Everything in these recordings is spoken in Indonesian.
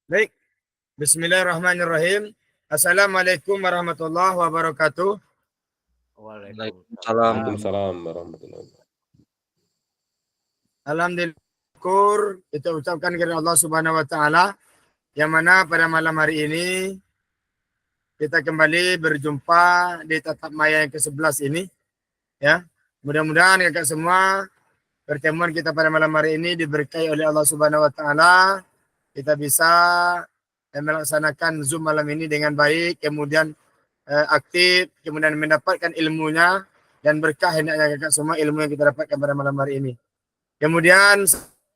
Baik, bismillahirrahmanirrahim. Assalamualaikum warahmatullahi wabarakatuh. Waalaikumsalam. Waalaikumsalam warahmatullahi wabarakatuh. Alhamdulillah, kita ucapkan kepada Allah Subhanahu wa taala yang mana pada malam hari ini kita kembali berjumpa di tatap maya yang ke-11 ini ya. Mudah-mudahan kakak semua pertemuan kita pada malam hari ini diberkahi oleh Allah Subhanahu wa taala. Kita bisa melaksanakan Zoom malam ini dengan baik, kemudian aktif, kemudian mendapatkan ilmunya dan berkah hendaknya kakak semua ilmu yang kita dapatkan pada malam hari ini. Kemudian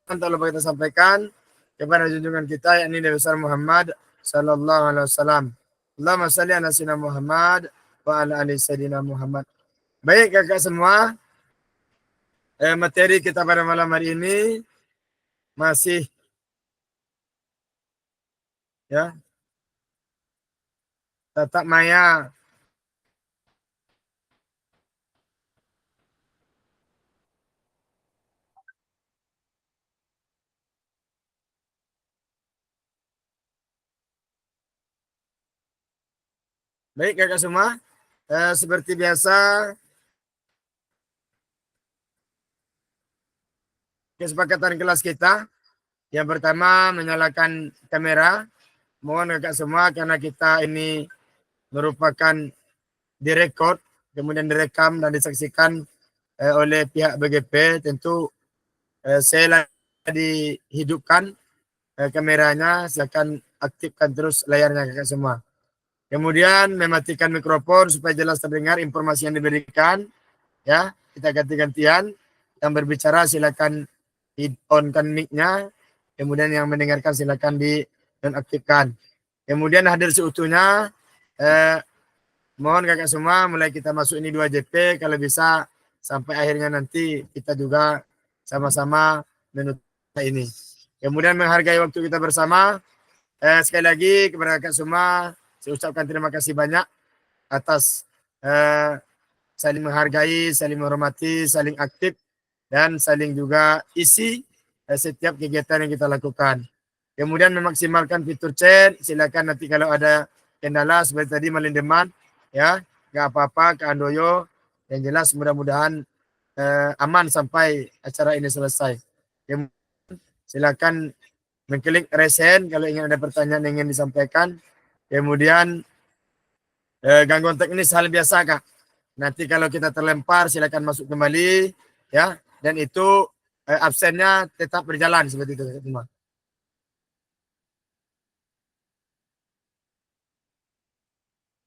tak lupa kita sampaikan kepada junjungan kita yakni Nabi besar Muhammad sallallahu alaihi wasallam. Allahumma shalli ala sayyidina Muhammad wa ala ali sayyidina Muhammad. Baik kakak semua, materi kita pada malam hari ini masih ya tatap maya baik kakak semua, seperti biasa kesepakatan kelas kita yang pertama menyalakan kamera. Mohon kakak semua karena kita ini merupakan direkod, kemudian direkam dan disaksikan oleh pihak BGP. Tentu saya dihidupkan kameranya, silakan aktifkan terus layarnya kakak semua. Kemudian mematikan mikrofon supaya jelas terdengar informasi yang diberikan. Ya, kita ganti-gantian. Yang berbicara silakan on-kan mic-nya. Kemudian yang mendengarkan silakan di nonaktifkan. Kemudian hadir seutuhnya. Mohon kakak semua mulai kita masuk ini 2JP kalau bisa sampai akhirnya nanti kita juga sama-sama menutup ini. Kemudian menghargai waktu kita bersama. Sekali lagi kepada kakak semua saya ucapkan terima kasih banyak atas saling menghargai, saling menghormati, saling aktif dan saling juga isi setiap kegiatan yang kita lakukan. Kemudian memaksimalkan fitur chat, silakan nanti kalau ada kendala seperti tadi melindeman ya, nggak apa-apa Kak Andoyo. Yang jelas mudah-mudahan aman sampai acara ini selesai. Silakan mengklik raise hand kalau ingin ada pertanyaan yang ingin disampaikan. Kemudian gangguan teknis hal biasa Kak. Nanti kalau kita terlempar silakan masuk kembali ya, dan itu absennya tetap berjalan seperti itu semua.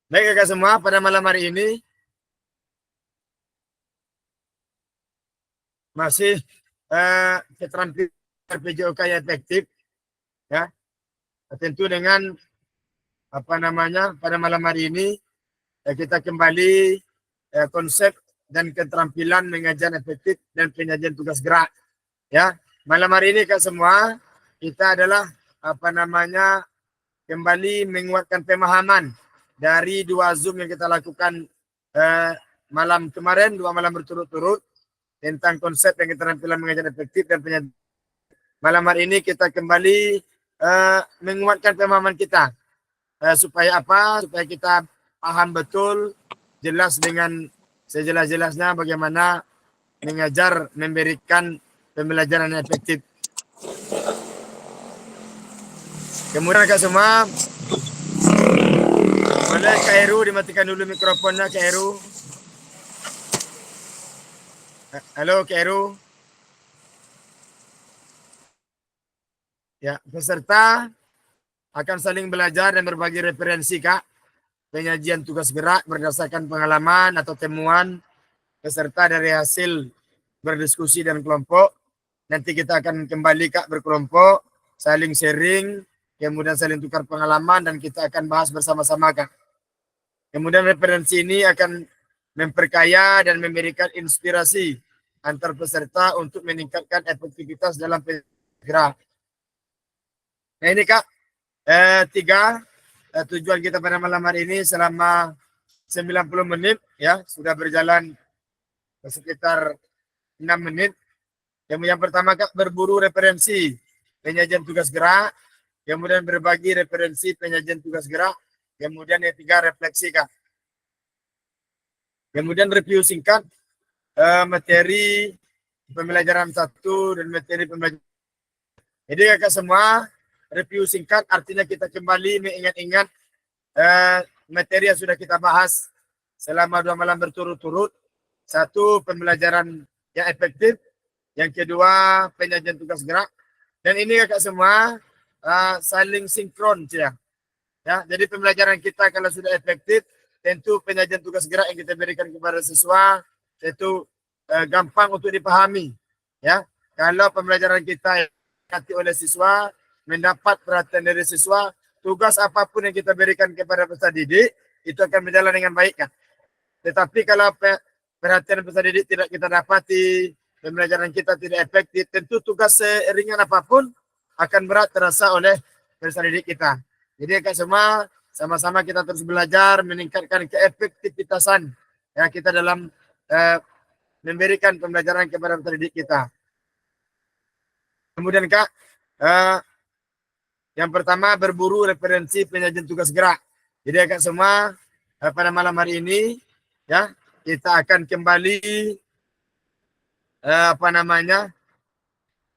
Baik kakak semua, pada malam hari ini masih keterampilan PJOK yang efektif ya. Tentu dengan apa namanya pada malam hari ini kita kembali konsep dan keterampilan mengajar efektif dan penyajian tugas gerak ya. Malam hari ini kak semua kita adalah apa namanya kembali menguatkan pemahaman dari 2 Zoom yang kita lakukan malam kemarin, 2 malam berturut-turut tentang konsep dan keterampilan mengajar efektif dan penyajian. Malam hari ini kita kembali menguatkan pemahaman kita. Supaya apa? Supaya kita paham betul, jelas dengan sejelas-jelasnya bagaimana mengajar, memberikan pembelajaran yang efektif. Kemudian kak semua, boleh Kak Heru dimatikan dulu mikrofonnya Kak Heru. Halo Kak Heru. Ya, peserta akan saling belajar dan berbagi referensi Kak. Penyajian tugas gerak berdasarkan pengalaman atau temuan peserta dari hasil berdiskusi dan kelompok. Nanti kita akan kembali Kak berkelompok, saling sharing, kemudian saling tukar pengalaman dan kita akan bahas bersama-sama Kak. Kemudian referensi ini akan memperkaya dan memberikan inspirasi antar peserta untuk meningkatkan efektivitas dalam gerak. Nah ini Kak, 3 tujuan kita pada malam hari ini selama 90 menit ya, sudah berjalan sekitar 6 menit. Yang pertama Kak, berburu referensi penyajian tugas gerak. kemudian berbagi referensi penyajian tugas gerak, kemudian yang ketiga refleksi Kak. Kemudian review singkat materi pembelajaran 1 dan materi pembelajaran. Jadi Kakak semua review singkat artinya kita kembali mengingat-ingat materi yang sudah kita bahas selama 2 malam berturut-turut. 1, pembelajaran yang efektif. Yang kedua, penyajian tugas gerak. Dan ini Kakak semua saling sinkron. Ya, jadi pembelajaran kita kalau sudah efektif, tentu penyajian tugas gerak yang kita berikan kepada siswa tentu gampang untuk dipahami. Ya, kalau pembelajaran kita dinikmati oleh siswa, mendapat perhatian dari siswa, tugas apapun yang kita berikan kepada peserta didik itu akan berjalan dengan baik kan. Tetapi kalau perhatian peserta didik tidak kita dapati, pembelajaran kita tidak efektif, tentu tugas seringan apapun akan berat terasa oleh peserta didik kita. Jadi Kak semua sama-sama kita terus belajar meningkatkan keefektivitasan ya kita dalam memberikan pembelajaran kepada peserta didik kita. Kemudian Kak, yang pertama berburu referensi penyajian tugas gerak. Jadi Kak semua pada malam hari ini ya kita akan kembali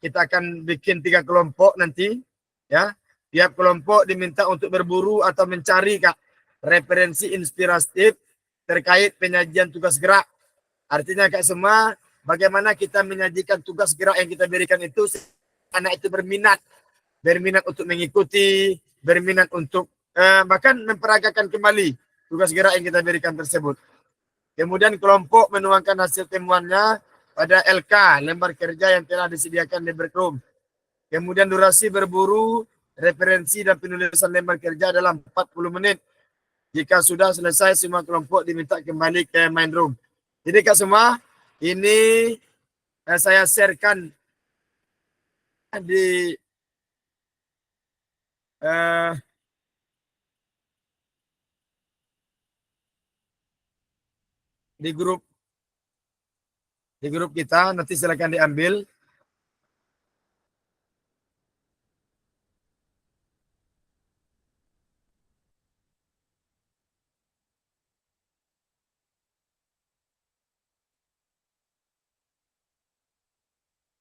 kita akan bikin 3 kelompok nanti ya. Tiap kelompok diminta untuk berburu atau mencari Kak referensi inspiratif terkait penyajian tugas gerak. Artinya Kak semua bagaimana kita menyajikan tugas gerak yang kita berikan itu anak itu berminat untuk mengikuti, berminat untuk bahkan memperagakan kembali tugas gerak yang kita berikan tersebut. Kemudian kelompok menuangkan hasil temuannya pada LK, lembar kerja yang telah disediakan di breakroom. Kemudian durasi berburu, referensi dan penulisan lembar kerja dalam 40 menit. Jika sudah selesai, semua kelompok diminta kembali ke main room. Jadi Kak semua, ini saya sharekan di grup kita, nanti silakan diambil.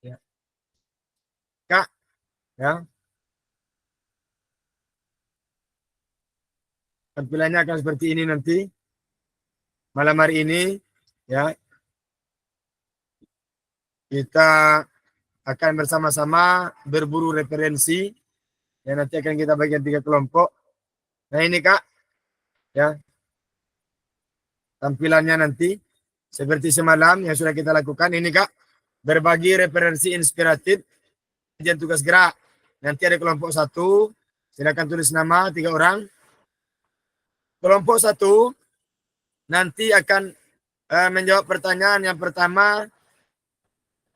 Ya. Kak, ya. Tampilannya akan seperti ini nanti. Malam hari ini, ya. Kita akan bersama-sama berburu referensi. Dan nanti akan kita bagikan 3 kelompok. Nah ini Kak, ya. Tampilannya nanti seperti semalam yang sudah kita lakukan. Ini Kak, berbagi referensi inspiratif penyajian tugas gerak. Nanti ada kelompok 1, silakan tulis nama 3 orang. Kelompok 1 nanti akan menjawab pertanyaan yang pertama,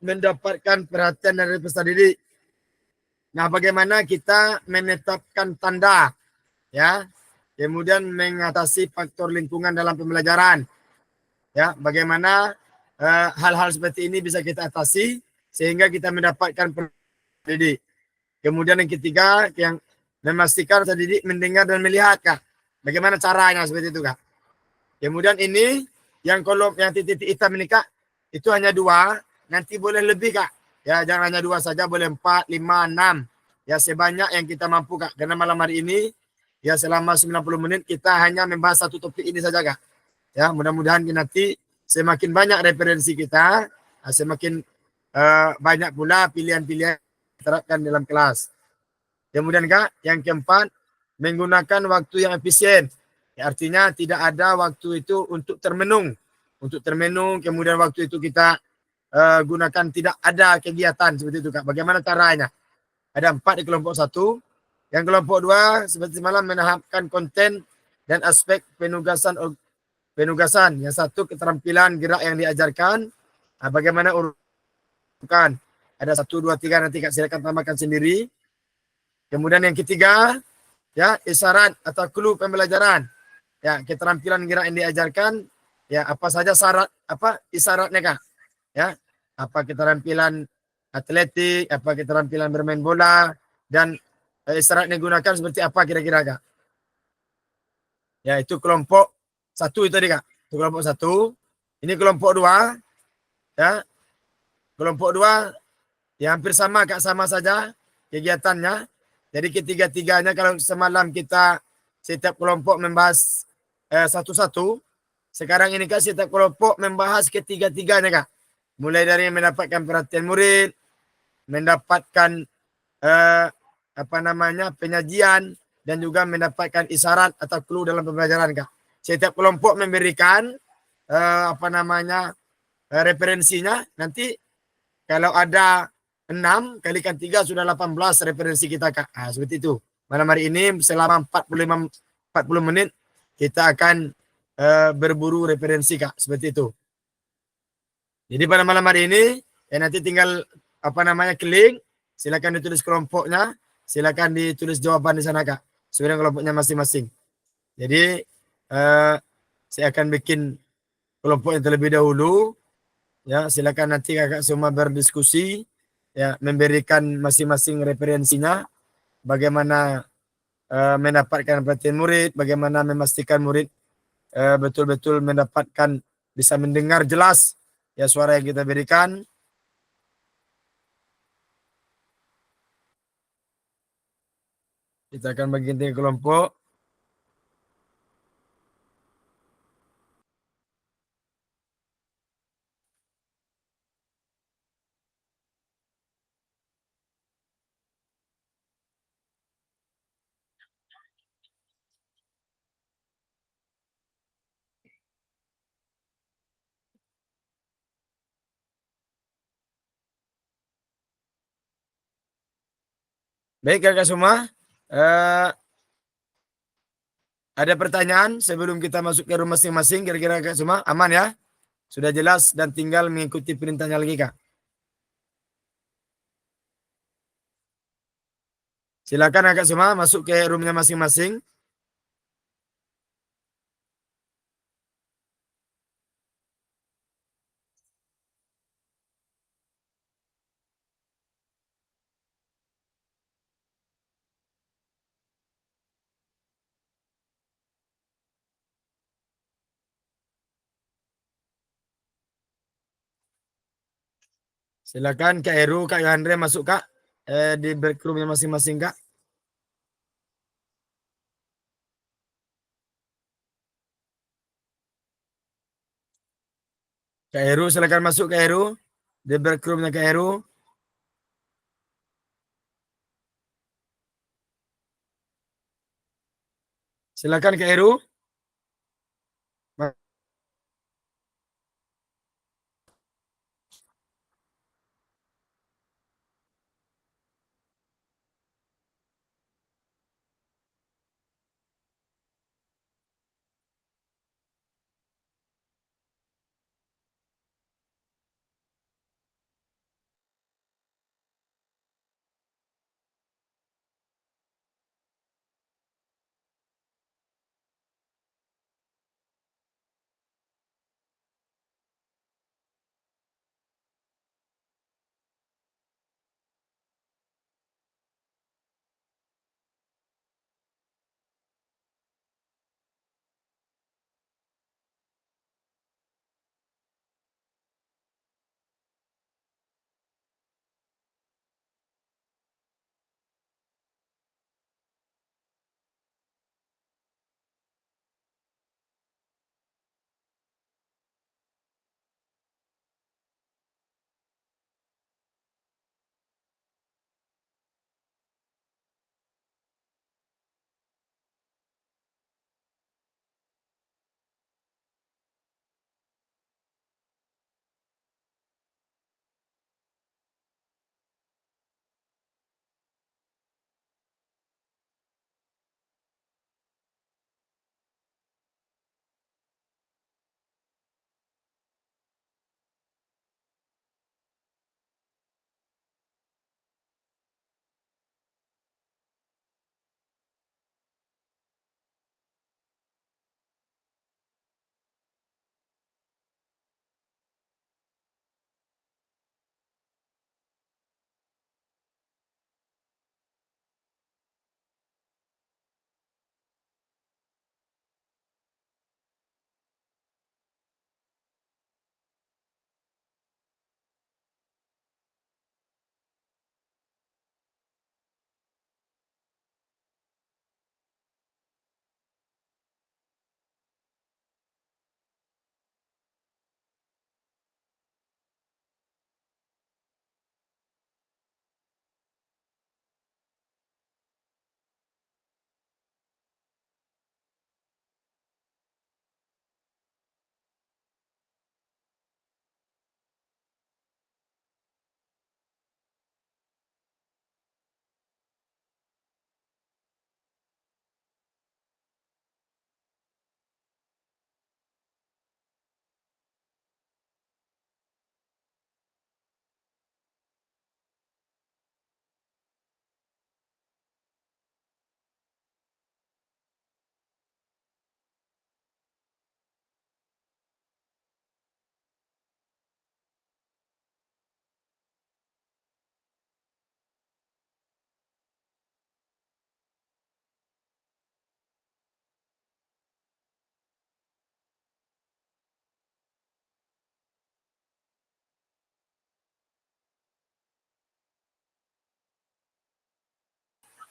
mendapatkan perhatian dari peserta didik. Nah, bagaimana kita menetapkan tanda, ya, kemudian mengatasi faktor lingkungan dalam pembelajaran, ya, bagaimana hal-hal seperti ini bisa kita atasi sehingga kita mendapatkan perhatian didik. Kemudian yang ketiga, yang memastikan peserta didik mendengar dan melihat Kak. Bagaimana caranya seperti itu Kak. Kemudian ini yang kolom yang titik-titik hitam ini Kak, itu hanya 2, nanti boleh lebih Kak. Ya, jangan hanya 2 saja, boleh 4, 5, 6. Ya, sebanyak yang kita mampu Kak. Karena malam hari ini ya selama 90 menit kita hanya membahas satu topik ini saja Kak. Ya, mudah-mudahan nanti semakin banyak referensi kita, semakin banyak pula pilihan-pilihan diterapkan dalam kelas. Kemudian Kak, yang keempat, menggunakan waktu yang efisien. Ya, artinya tidak ada waktu itu untuk termenung. Untuk termenung, kemudian waktu itu kita gunakan tidak ada kegiatan seperti itu Kak. Bagaimana caranya? Ada 4 di kelompok 1. Yang kelompok 2 seperti semalam menahapkan konten dan aspek penugasan. Yang 1 keterampilan gerak yang diajarkan. Nah, bagaimana urutan? Ada 1, 2, 3 nanti Kak silakan tambahkan sendiri. Kemudian yang ketiga, ya, isyarat atau clue pembelajaran. Ya, keterampilan gerak yang diajarkan, ya, apa saja isyaratnya Kak? Ya, apa keterampilan atletik, apa keterampilan bermain bola, dan isyarat yang digunakan seperti apa kira-kira Kak? Ya, itu kelompok satu itu tadi Kak. Itu kelompok satu. Ini kelompok dua. Ya, kelompok dua ya hampir sama Kak, sama saja kegiatannya. Jadi ketiga-tiganya kalau semalam kita setiap kelompok membahas satu-satu. Sekarang ini Kak setiap kelompok membahas ketiga-tiganya Kak. Mulai dari mendapatkan perhatian murid, mendapatkan eh, apa namanya penyajian dan juga mendapatkan isyarat atau clue dalam pembelajaran Kak. Setiap kelompok memberikan apa namanya referensinya. Nanti kalau ada 6 kalikan 3 sudah 18 referensi kita Kak. Nah, seperti itu. Malam hari ini selama 40 menit kita akan berburu referensi Kak. Seperti itu. Jadi pada malam hari ini ya nanti tinggal apa namanya klik, silakan ditulis kelompoknya, silakan ditulis jawaban di sana Kak. Sebenarnya kelompoknya masing-masing. Jadi saya akan bikin kelompok yang terlebih dahulu. Ya, silakan nanti kakak semua berdiskusi, ya, memberikan masing-masing referensinya, bagaimana mendapatkan perhatian murid, bagaimana memastikan murid betul-betul mendapatkan bisa mendengar jelas ya suara yang kita berikan. Kita akan bagi tiga kelompok. Baik kakak semua, eh, ada pertanyaan sebelum kita masuk ke rumah masing-masing? Kira-kira kakak semua aman ya? Sudah jelas dan tinggal mengikuti perintahnya lagi kak. Silakan kakak semua masuk ke roomnya masing-masing. Silakan Kak Heru, Kak Yohandre masuk Kak di break roomnya masing-masing Kak. Kak Heru silakan masuk Kak Heru di break roomnya Kak Heru. Silakan Kak Heru.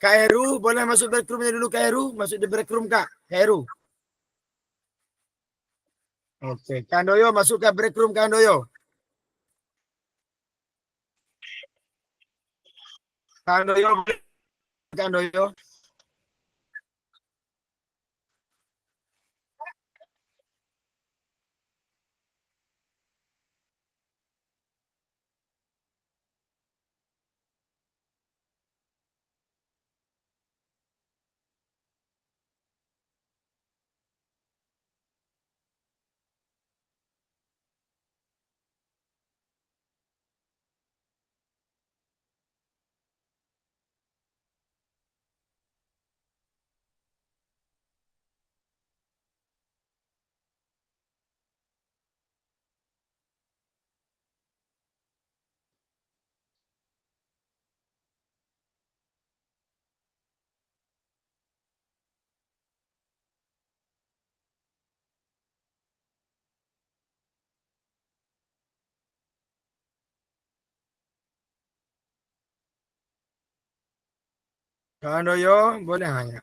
Kak Heru, boleh masuk break roomnya dulu Kak Heru? Masuk di break room Kak Heru. Oke, Kak Doyo masuk ke break room Kak Doyo. Kak Doyo, Kak Doyo. Kak Doyo, boleh hanya.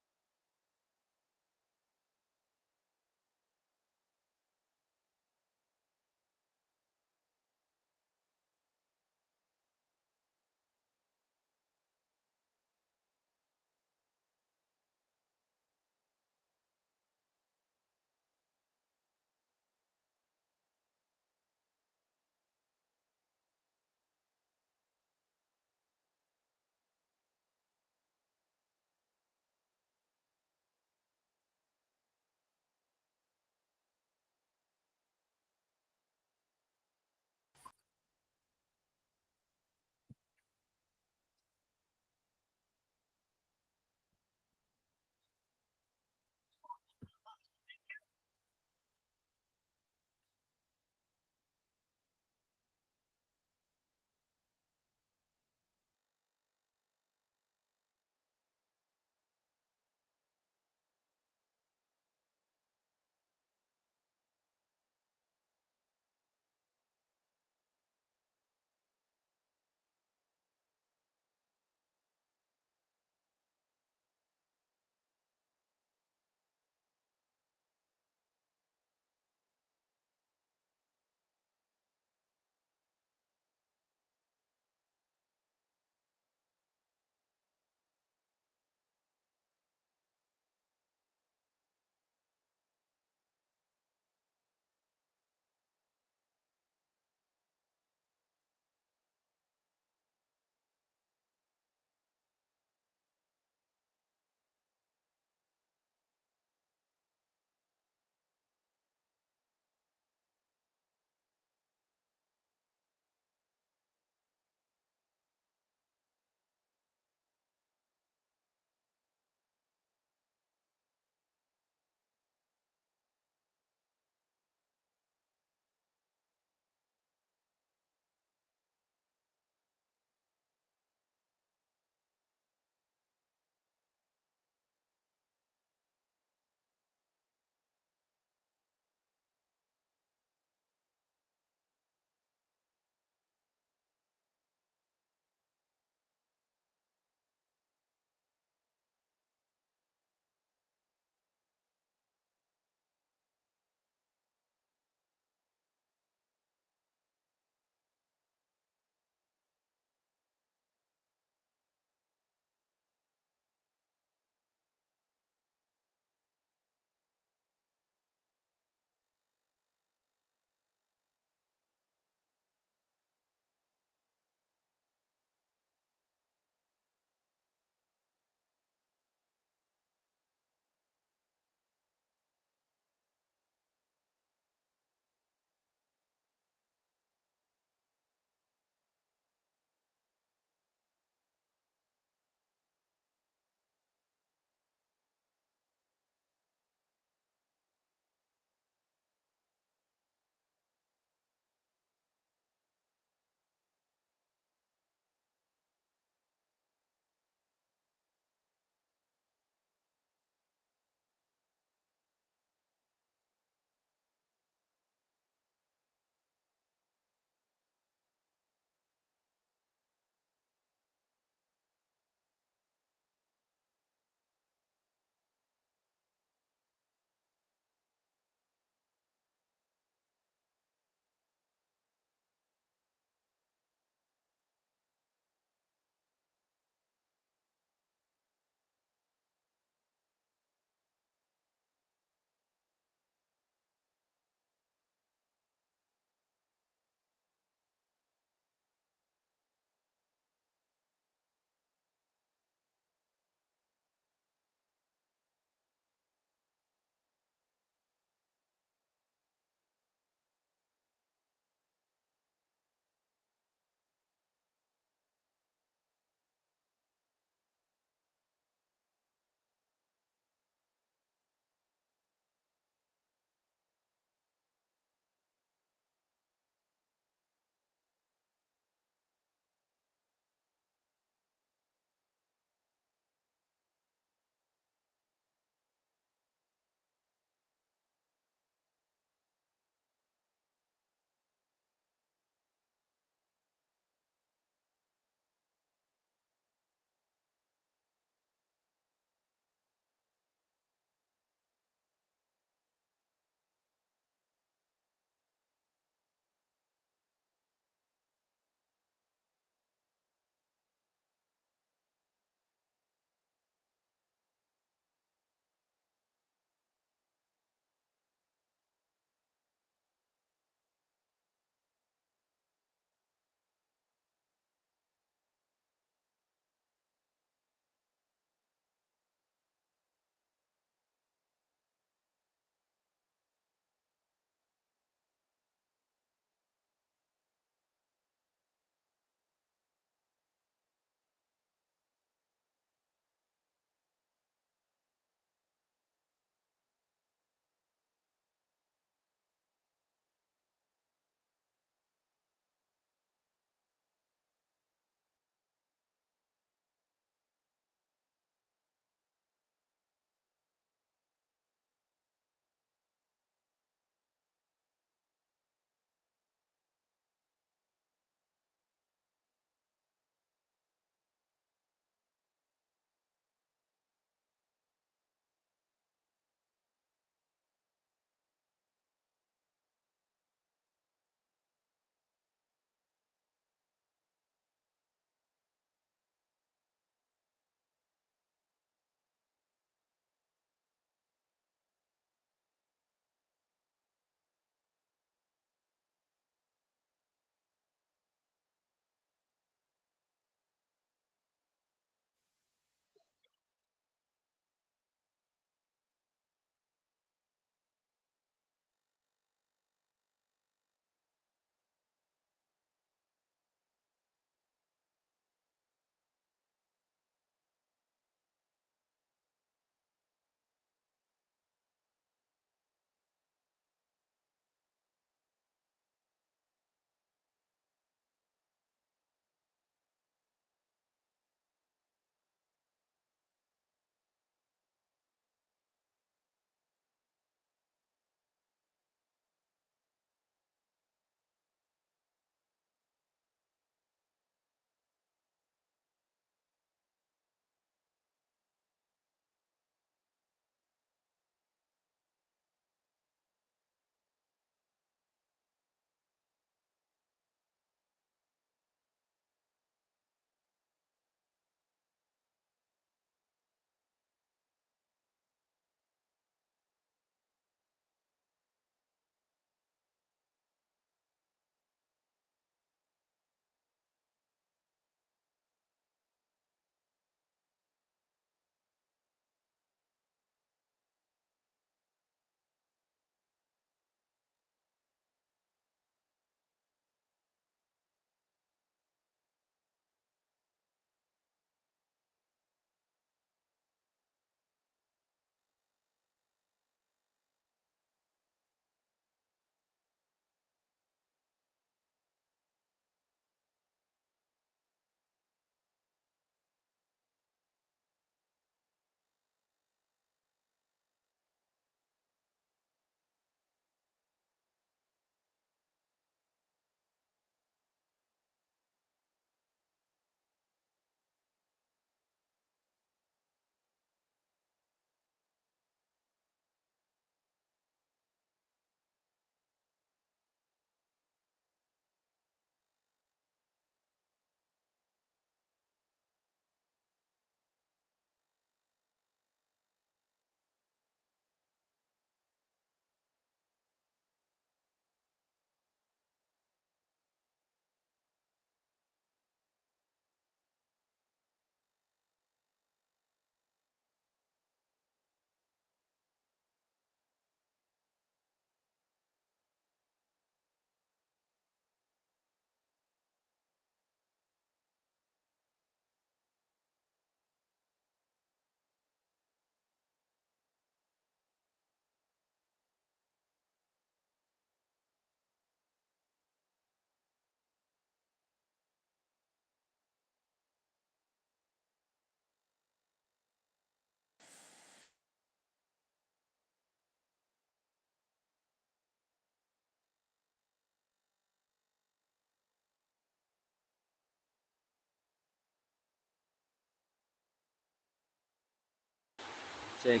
Cek.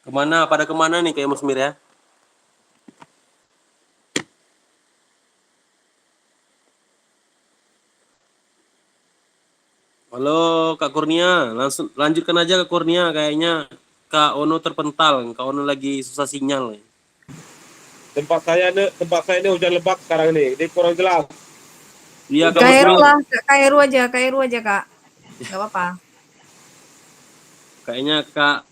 Kemana? Pada kemana nih kayak Musmir ya? Halo Kak Kurnia, langsung lanjutkan aja Kak Kurnia. Kayaknya Kak Ono terpental, Kak Ono lagi susah sinyal. Tempat saya ini hujan lebat sekarang ini. Ini kurang jelas. Iya Kak Kairu Musmir. lah, Kairu aja Kak. Gak apa-apa. Kayaknya Kak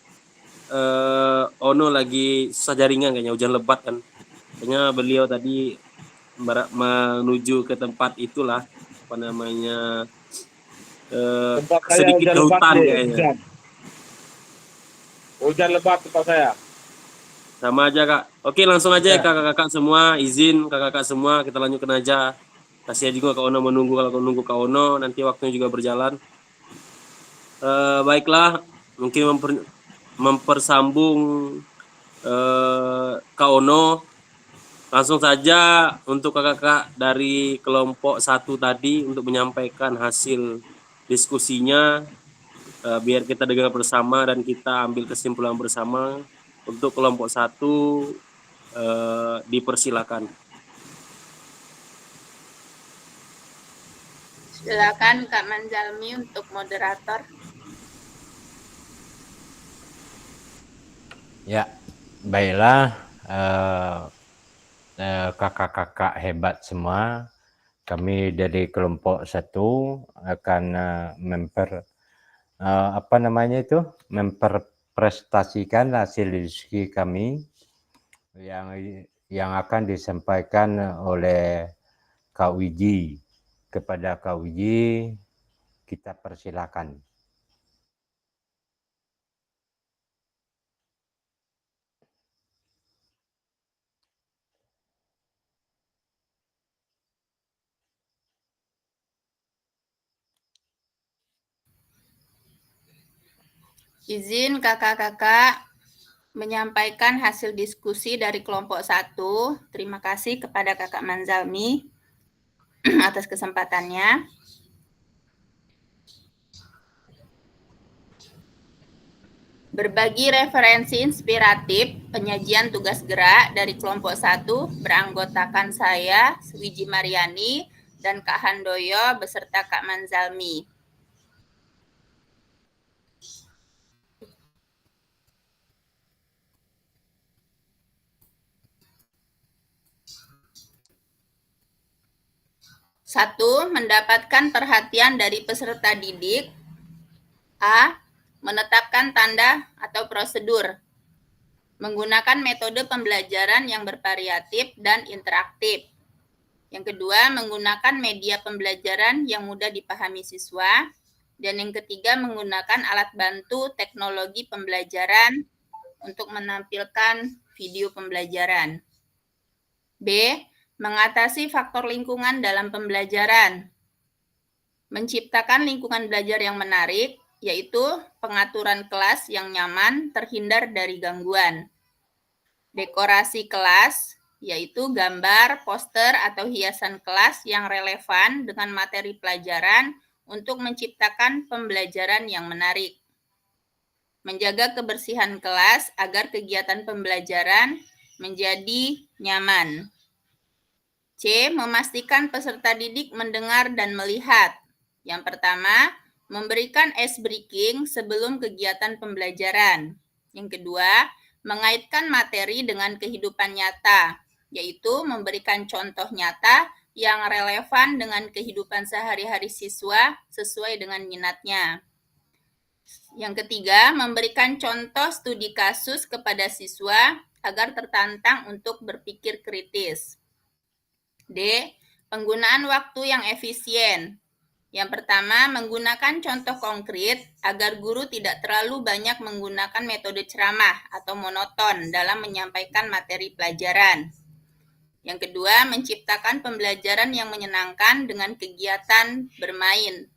Ono lagi susah jaringan, kayaknya hujan lebat kan. Kayaknya beliau tadi menuju ke tempat itulah, apa namanya, Tempat saya sedikit hujan ke lebat hutan nih. kayaknya. Hujan lebat tempat saya. Sama aja Kak. Oke langsung aja ya Ya. kakak-kakak semua, izin kakak-kakak semua kita lanjutkan aja. Kasihan juga Kak Ono menunggu, kalau menunggu Kak Ono nanti waktunya juga berjalan. Baiklah, mungkin mempersambung Kak Ono. Langsung saja untuk kakak-kakak dari kelompok 1 tadi untuk menyampaikan hasil diskusinya, biar kita dengar bersama dan kita ambil kesimpulan bersama. Untuk kelompok 1 dipersilakan. Silakan Kak Manjalmi untuk moderator. Ya, baiklah kakak-kakak hebat semua. Kami dari kelompok 1 akan memperprestasikan hasil diskusi kami yang akan disampaikan oleh Kak Wiji. Kepada Kak Wiji, kita persilakan. Izin kakak-kakak menyampaikan hasil diskusi dari kelompok 1. Terima kasih kepada Kakak Manzalmi atas kesempatannya. Berbagi referensi inspiratif penyajian tugas gerak dari kelompok 1 beranggotakan saya, Swiji Mariani, dan Kak Handoyo beserta Kak Manzalmi. Satu, mendapatkan perhatian dari peserta didik. A. Menetapkan tanda atau prosedur. Menggunakan metode pembelajaran yang bervariatif dan interaktif. Yang kedua, menggunakan media pembelajaran yang mudah dipahami siswa. Dan yang ketiga, menggunakan alat bantu teknologi pembelajaran untuk menampilkan video pembelajaran. B. Mengatasi faktor lingkungan dalam pembelajaran. Menciptakan lingkungan belajar yang menarik, yaitu pengaturan kelas yang nyaman, terhindar dari gangguan. Dekorasi kelas, yaitu gambar, poster, atau hiasan kelas yang relevan dengan materi pelajaran untuk menciptakan pembelajaran yang menarik. Menjaga kebersihan kelas agar kegiatan pembelajaran menjadi nyaman. C. Memastikan peserta didik mendengar dan melihat. Yang pertama, memberikan ice breaking sebelum kegiatan pembelajaran. Yang kedua, mengaitkan materi dengan kehidupan nyata, yaitu memberikan contoh nyata yang relevan dengan kehidupan sehari-hari siswa sesuai dengan minatnya. Yang ketiga, memberikan contoh studi kasus kepada siswa agar tertantang untuk berpikir kritis. D. Penggunaan waktu yang efisien. Yang pertama, menggunakan contoh konkret agar guru tidak terlalu banyak menggunakan metode ceramah atau monoton dalam menyampaikan materi pelajaran. Yang kedua, menciptakan pembelajaran yang menyenangkan dengan kegiatan bermain.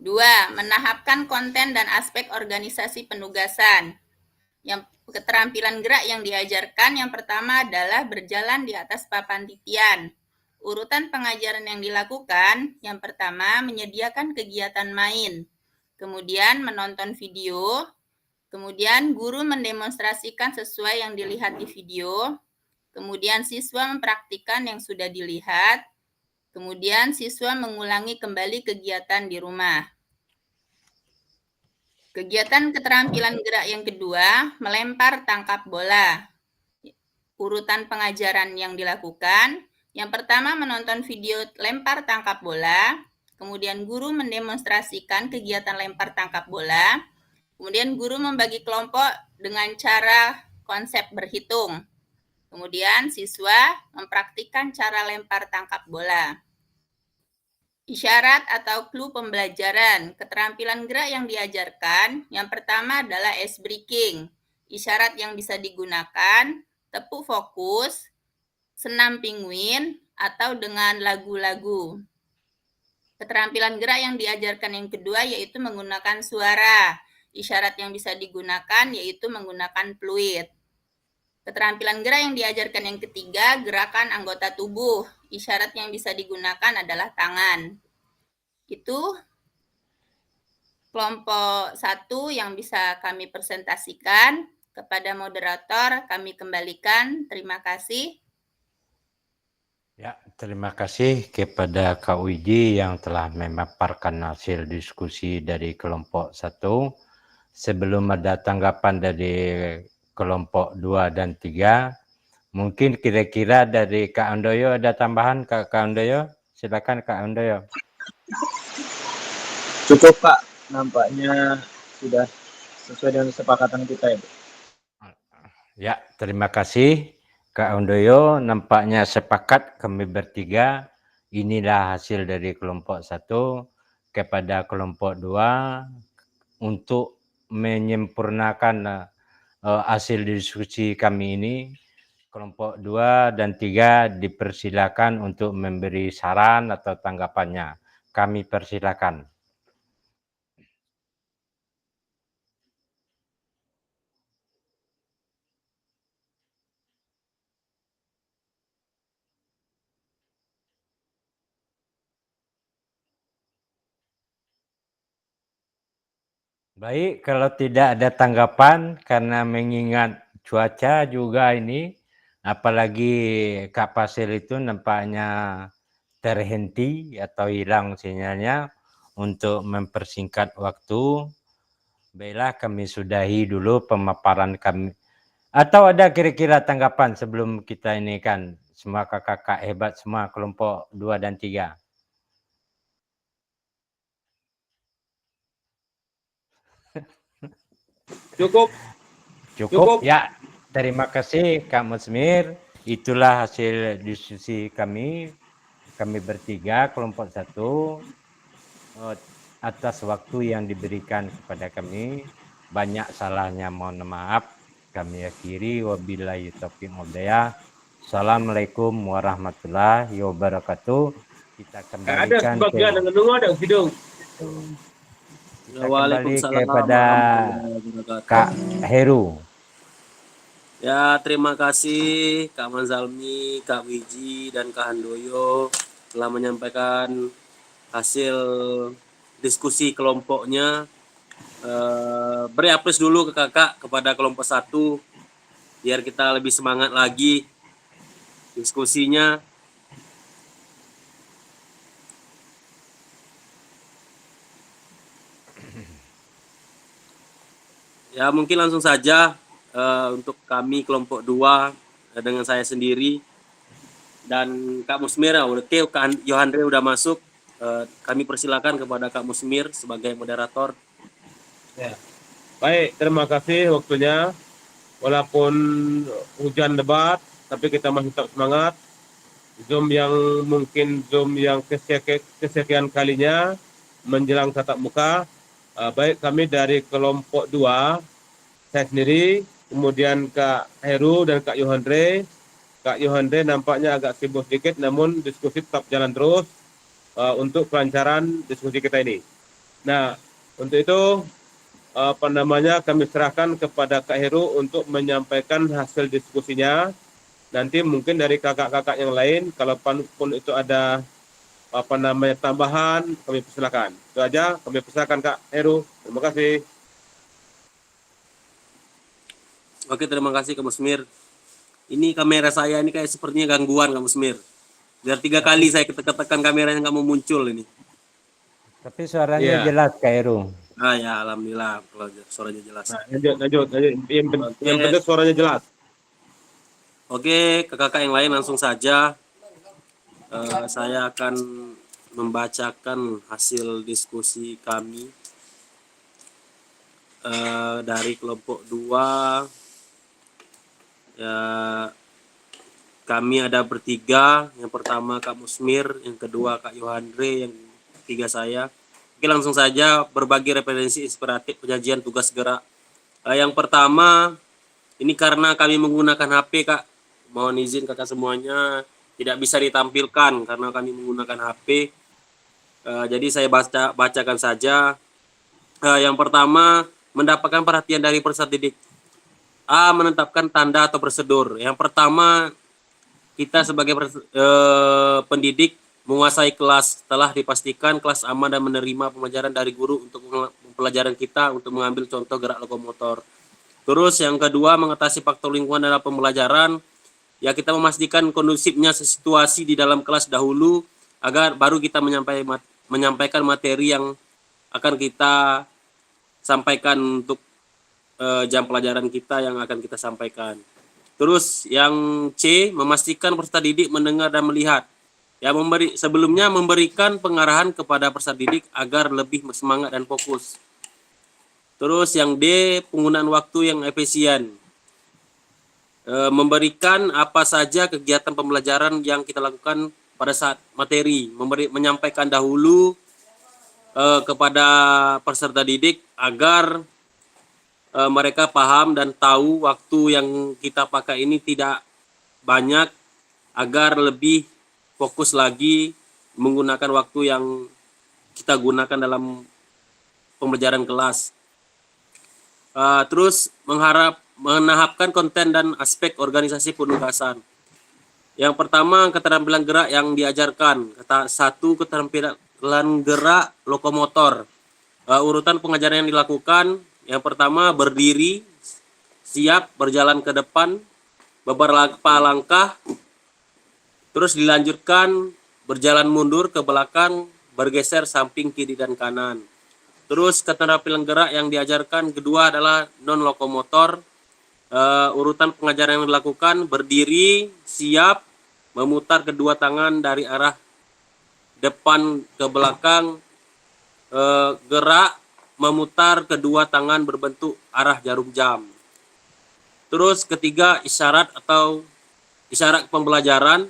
2. Menahapkan konten dan aspek organisasi penugasan. Yang keterampilan gerak yang diajarkan yang pertama adalah berjalan di atas papan titian. Urutan pengajaran yang dilakukan, yang pertama menyediakan kegiatan main, kemudian menonton video, kemudian guru mendemonstrasikan sesuai yang dilihat di video, kemudian siswa mempraktikkan yang sudah dilihat, kemudian siswa mengulangi kembali kegiatan di rumah. Kegiatan keterampilan gerak yang kedua, melempar tangkap bola. Urutan pengajaran yang dilakukan, yang pertama menonton video lempar tangkap bola, kemudian guru mendemonstrasikan kegiatan lempar tangkap bola, kemudian guru membagi kelompok dengan cara konsep berhitung. Kemudian siswa mempraktikkan cara lempar tangkap bola. Isyarat atau clue pembelajaran. Keterampilan gerak yang diajarkan, yang pertama adalah ice breaking. Isyarat yang bisa digunakan, tepuk fokus, senam penguin, atau dengan lagu-lagu. Keterampilan gerak yang diajarkan yang kedua yaitu menggunakan suara. Isyarat yang bisa digunakan yaitu menggunakan fluid. Keterampilan gerak yang diajarkan yang ketiga, gerakan anggota tubuh. Isyarat yang bisa digunakan adalah tangan. Itu kelompok 1 yang bisa kami presentasikan. Kepada moderator kami kembalikan. Terima kasih. Ya, terima kasih kepada Kak Wiji yang telah memaparkan hasil diskusi dari kelompok 1. Sebelum ada tanggapan dari kelompok 2 dan 3, mungkin kira-kira dari Kak Handoyo ada tambahan, Kak Handoyo? Silakan Kak Handoyo. Cukup Pak, nampaknya sudah sesuai dengan kesepakatan kita itu. Ya, terima kasih Kak Handoyo. Nampaknya sepakat kami bertiga. Inilah hasil dari kelompok 1 kepada kelompok 2 untuk menyempurnakan hasil diskusi kami ini. Kelompok 2 dan 3 dipersilakan untuk memberi saran atau tanggapannya. Kami persilakan. Baik, kalau tidak ada tanggapan karena mengingat cuaca juga ini, apalagi Kak Pasil itu nampaknya terhenti atau hilang sinyalnya. Untuk mempersingkat waktu, baiklah kami sudahi dulu pemaparan kami. Atau ada kira-kira tanggapan sebelum kita ini kan, semua kakak-kakak hebat semua kelompok 2 dan 3. Cukup. Ya, terima kasih Kak Musmir. Itulah hasil diskusi kami bertiga kelompok 1 atas waktu yang diberikan kepada kami. Banyak salahnya, mohon maaf. Kami akhiri, wabillahi taufiq wal-hidayah. Assalamualaikum warahmatullahi wabarakatuh. Kita kembalikan kepada Kak Heru. Ya, terima kasih Kak Manzalmi, Kak Wiji, dan Kak Handoyo telah menyampaikan hasil diskusi kelompoknya. Beri apresiasi dulu ke kakak kepada kelompok 1 biar kita lebih semangat lagi diskusinya. Ya mungkin langsung saja untuk kami kelompok 2 dengan saya sendiri dan Kak Musmir. Oke, Kak Yohandre udah masuk. Kami persilakan kepada Kak Musmir sebagai moderator. Ya. Baik, terima kasih waktunya. Walaupun hujan lebat, tapi kita masih tetap semangat. Zoom yang kesekian kalinya menjelang tatap muka. Baik kami dari kelompok 2, saya sendiri, kemudian Kak Heru dan Kak Yohandre. Kak Yohandre nampaknya agak sibuk sedikit, namun diskusi tetap jalan terus untuk kelancaran diskusi kita ini. Nah, untuk itu kami serahkan kepada Kak Heru untuk menyampaikan hasil diskusinya. Nanti mungkin dari kakak-kakak yang lain, kalaupun itu ada tambahan, kami persilakan. Itu aja, kami persilakan Kak Heru. Terima kasih. Oke, terima kasih Kak Musmir. Ini kamera saya ini kayak sepertinya gangguan Kak Musmir. Biar 3 kali saya tekan kameranya nggak mau muncul ini. Tapi suaranya Iya. jelas Kak Heru. Ah ya, alhamdulillah kalau suaranya jelas. Nah, lanjut. Yang penting suaranya jelas. Oke, kakak yang lain langsung saja. Saya akan membacakan hasil diskusi kami dari kelompok 2. Ya, kami ada bertiga. Yang pertama Kak Musmir, yang kedua Kak Yohandre, yang ketiga saya. Oke, langsung saja berbagi referensi inspiratif penyajian tugas gerak. Yang pertama, ini karena kami menggunakan HP Kak. Mohon izin kakak semuanya tidak bisa ditampilkan karena kami menggunakan HP. Jadi saya bacakan saja. Yang pertama, mendapatkan perhatian dari peserta didik. A. Menetapkan tanda atau prosedur. Yang pertama, kita sebagai pendidik menguasai kelas setelah dipastikan kelas aman dan menerima pembelajaran dari guru untuk pelajaran kita untuk mengambil contoh gerak lokomotor. Terus yang kedua, mengatasi faktor lingkungan dalam pembelajaran. Ya, kita memastikan kondusifnya situasi di dalam kelas dahulu agar baru kita menyampaikan materi yang akan kita sampaikan untuk jam pelajaran kita yang akan kita sampaikan. Terus yang C, memastikan peserta didik mendengar dan melihat. Ya, sebelumnya memberikan pengarahan kepada peserta didik agar lebih semangat dan fokus. Terus yang D, penggunaan waktu yang efisien. Memberikan apa saja kegiatan pembelajaran yang kita lakukan pada saat materi, menyampaikan dahulu kepada peserta didik agar mereka paham dan tahu waktu yang kita pakai ini tidak banyak, agar lebih fokus lagi menggunakan waktu yang kita gunakan dalam pembelajaran kelas. Terus menahapkan konten dan aspek organisasi penugasan. Yang pertama, keterampilan gerak yang diajarkan. Satu, keterampilan gerak lokomotor. Urutan pengajaran yang dilakukan. Yang pertama, berdiri, siap berjalan ke depan, beberapa langkah. Terus dilanjutkan berjalan mundur ke belakang, bergeser samping kiri dan kanan. Terus keterampilan gerak yang diajarkan kedua adalah non lokomotor. Urutan pengajaran yang dilakukan: berdiri, siap, memutar kedua tangan dari arah depan ke belakang, gerak, memutar kedua tangan berbentuk arah jarum jam. Terus ketiga, isyarat atau isyarat pembelajaran.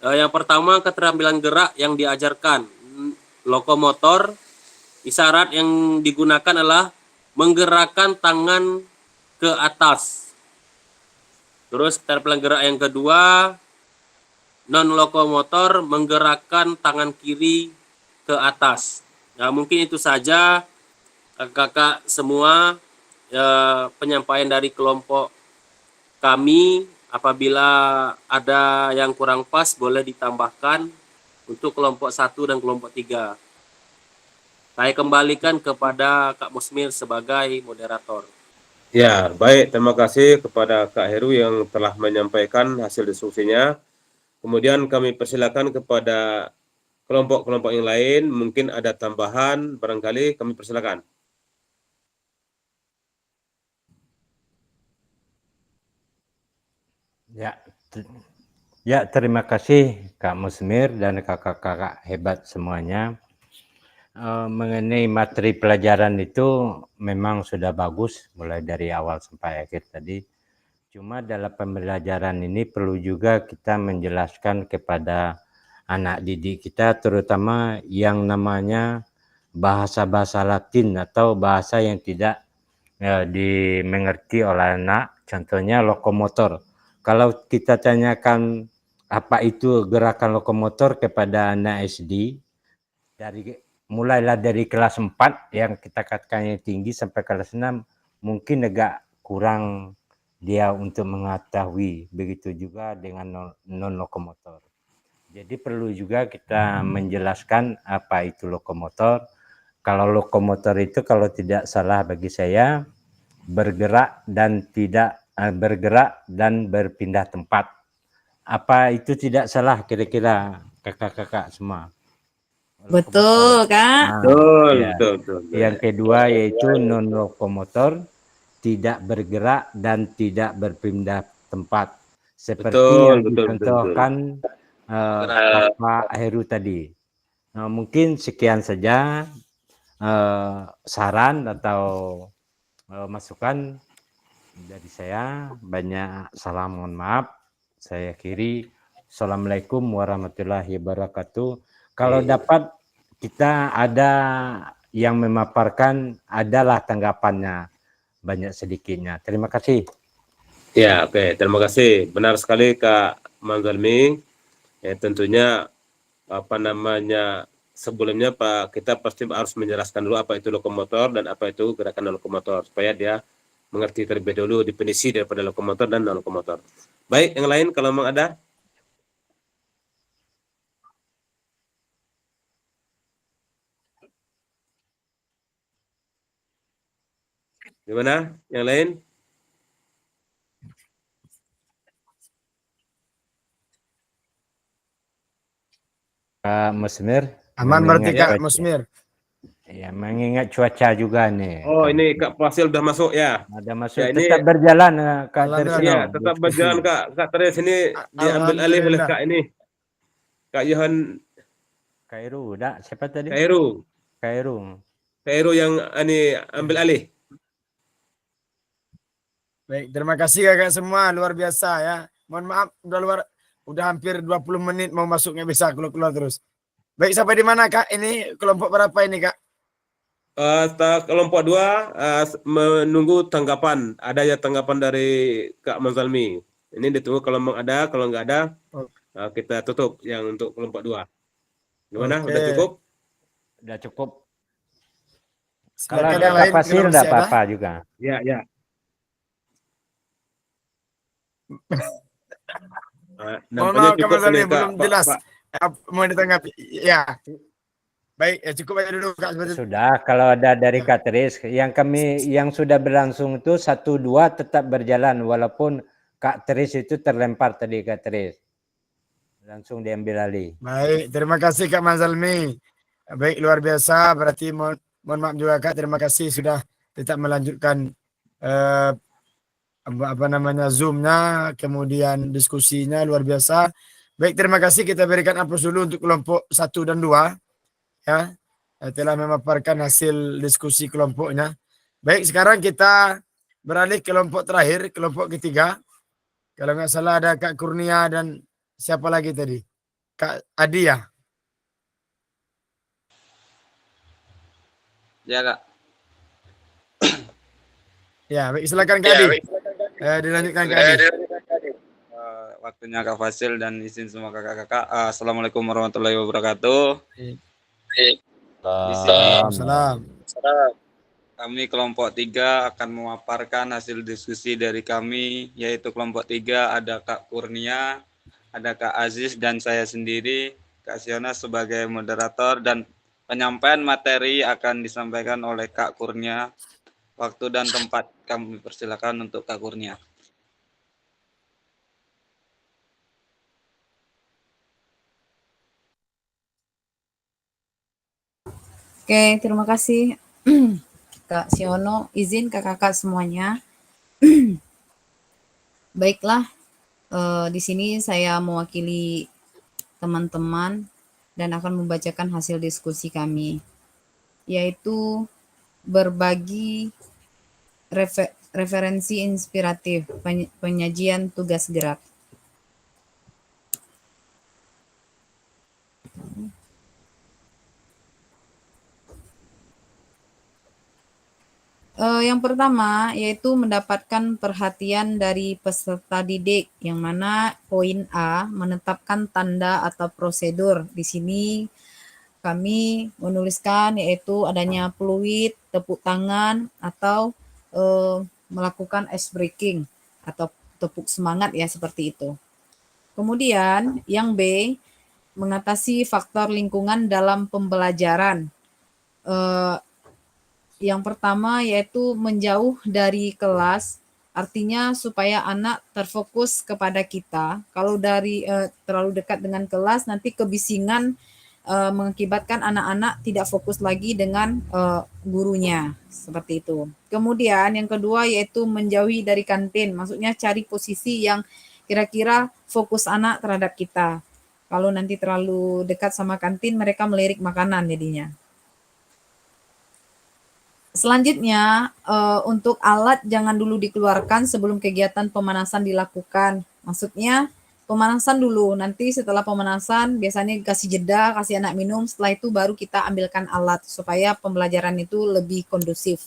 Yang pertama, keterampilan gerak yang diajarkan lokomotor. Isyarat yang digunakan adalah menggerakkan tangan ke atas. Terus keterampilan gerak yang kedua, non lokomotor, menggerakkan tangan kiri ke atas. Nah, mungkin itu saja kakak semua penyampaian dari kelompok kami. Apabila ada yang kurang pas boleh ditambahkan untuk kelompok 1 dan kelompok 3. Saya kembalikan kepada Kak Musmir sebagai moderator. Ya, baik. Terima kasih kepada Kak Heru yang telah menyampaikan hasil diskusinya. Kemudian kami persilakan kepada kelompok-kelompok yang lain. Mungkin ada tambahan, barangkali kami persilakan. Ya, ya terima kasih Kak Musmir dan kakak-kakak hebat semuanya. Mengenai materi pelajaran itu memang sudah bagus mulai dari awal sampai akhir tadi. Cuma dalam pembelajaran ini perlu juga kita menjelaskan kepada anak didik kita terutama yang namanya bahasa-bahasa Latin atau bahasa yang tidak dimengerti oleh anak, contohnya lokomotor. Kalau kita tanyakan apa itu gerakan lokomotor kepada anak SD, mulailah dari kelas 4 yang kita katakan yang tinggi sampai kelas 6 mungkin agak kurang dia untuk mengetahui. Begitu juga dengan non lokomotor. Jadi perlu juga kita menjelaskan apa itu lokomotor. Kalau lokomotor itu kalau tidak salah bagi saya bergerak dan berpindah tempat. Apa itu tidak salah kira-kira kakak-kakak semua? Betul, Kak. Betul, Ya. betul, betul. Yang kedua yaitu non lokomotor, tidak bergerak dan tidak berpindah tempat. Seperti Betul, yang betul, dicontohkan Pak Heru tadi. Nah, mungkin sekian saja saran atau masukan dari saya. Banyak salam, mohon maaf. Saya akhiri. Assalamualaikum warahmatullahi wabarakatuh. Kalau dapat kita ada yang memaparkan, adalah tanggapannya banyak sedikitnya. Terima kasih. Ya, oke. Terima kasih. Benar sekali Kak Manzalmi. Ya, tentunya apa namanya sebelumnya Pak kita pasti harus menjelaskan dulu apa itu lokomotor dan apa itu gerakan lokomotor supaya dia mengerti terlebih dulu definisi daripada lokomotor dan non lokomotor. Baik, yang lain kalau memang ada. Gimana? Yang lain? Kak Musmir. Aman berarti mengingat Kak cuaca. Musmir. Ya, mengingat cuaca juga nih. Oh, ini Kak Fasil udah masuk ya. Ada masuk. Ya, ini tetap berjalan Kak Alhamdulillah, Tersino. ya, tetap berjalan Kak. Kak Teres ini diambil alih oleh Alhamdulillah. Kak ini. Kak Yohan Kairu, udah siapa tadi? Kairu. Kairu. Kairu yang ini ambil alih. Baik, terima kasih kakak semua, luar biasa ya. Mohon maaf, udah hampir 20 menit mau masuknya bisa keluar terus. Baik, sampai di mana Kak? Ini kelompok berapa ini Kak? Kelompok 2 menunggu tanggapan. Ada ya tanggapan dari Kak Manzalmi. Ini ditunggu kalau memang ada, kalau nggak ada kita tutup yang untuk kelompok 2. Gimana? Oke. Udah cukup? Udah cukup. Silakan Kalau yang ada lain, pasir kalau enggak masih ada. apa-apa juga. Ya, ya. Mohon Nampaknya maaf Kak cukup Mazali, nih, Kak. belum jelas. Pak. Mau ditanggapi? Ya. Baik, ya cukup aja dulu Kak. Sudah, kalau ada dari Kak Teris, yang sudah berlangsung itu 1-2 tetap berjalan walaupun Kak Teris itu terlempar tadi Kak Teris. Langsung diambil alih. Baik, terima kasih Kak Mazalmi. Baik, luar biasa. Berarti mohon maaf juga Kak, terima kasih sudah tetap melanjutkan apa namanya Zoom-nya, kemudian diskusinya luar biasa. Baik, terima kasih. Kita berikan aplaus dulu untuk kelompok 1 dan 2 ya. Telah memaparkan hasil diskusi kelompoknya. Baik, sekarang kita beralih ke kelompok terakhir, kelompok ketiga. Kalau nggak salah ada Kak Kurnia dan siapa lagi tadi? Kak Adi ya? Ya Kak. Ya, baik, silakan Kak Adi. Dilanjutkan Kak Adi. Waktunya Kak Fasil dan izin semua kakak-kakak. Assalamualaikum warahmatullahi wabarakatuh. Di sini Salam. kami kelompok 3 akan memaparkan hasil diskusi dari kami, yaitu kelompok 3 ada Kak Kurnia, ada Kak Aziz dan saya sendiri, Kak Siona sebagai moderator, dan penyampaian materi akan disampaikan oleh Kak Kurnia. Waktu dan tempat kami persilakan untuk Kak Kurnia. Oke, terima kasih Kak Siono. Izin kakak-kakak semuanya. Baiklah, Di sini saya mewakili teman-teman dan akan membacakan hasil diskusi kami, yaitu berbagi referensi inspiratif penyajian tugas gerak. Yang pertama yaitu mendapatkan perhatian dari peserta didik, yang mana poin A menetapkan tanda atau prosedur. Di sini kami menuliskan yaitu adanya peluit, tepuk tangan, atau melakukan ice breaking atau tepuk semangat ya, seperti itu. Kemudian yang B, mengatasi faktor lingkungan dalam pembelajaran. Yang pertama yaitu menjauh dari kelas, artinya supaya anak terfokus kepada kita. Kalau dari terlalu dekat dengan kelas, nanti kebisingan mengakibatkan anak-anak tidak fokus lagi dengan gurunya, seperti itu. Kemudian yang kedua yaitu menjauhi dari kantin, maksudnya cari posisi yang kira-kira fokus anak terhadap kita. Kalau nanti terlalu dekat sama kantin, mereka melirik makanan jadinya. Selanjutnya, untuk alat jangan dulu dikeluarkan sebelum kegiatan pemanasan dilakukan. Maksudnya pemanasan dulu, nanti setelah pemanasan biasanya kasih jeda, kasih anak minum, setelah itu baru kita ambilkan alat supaya pembelajaran itu lebih kondusif.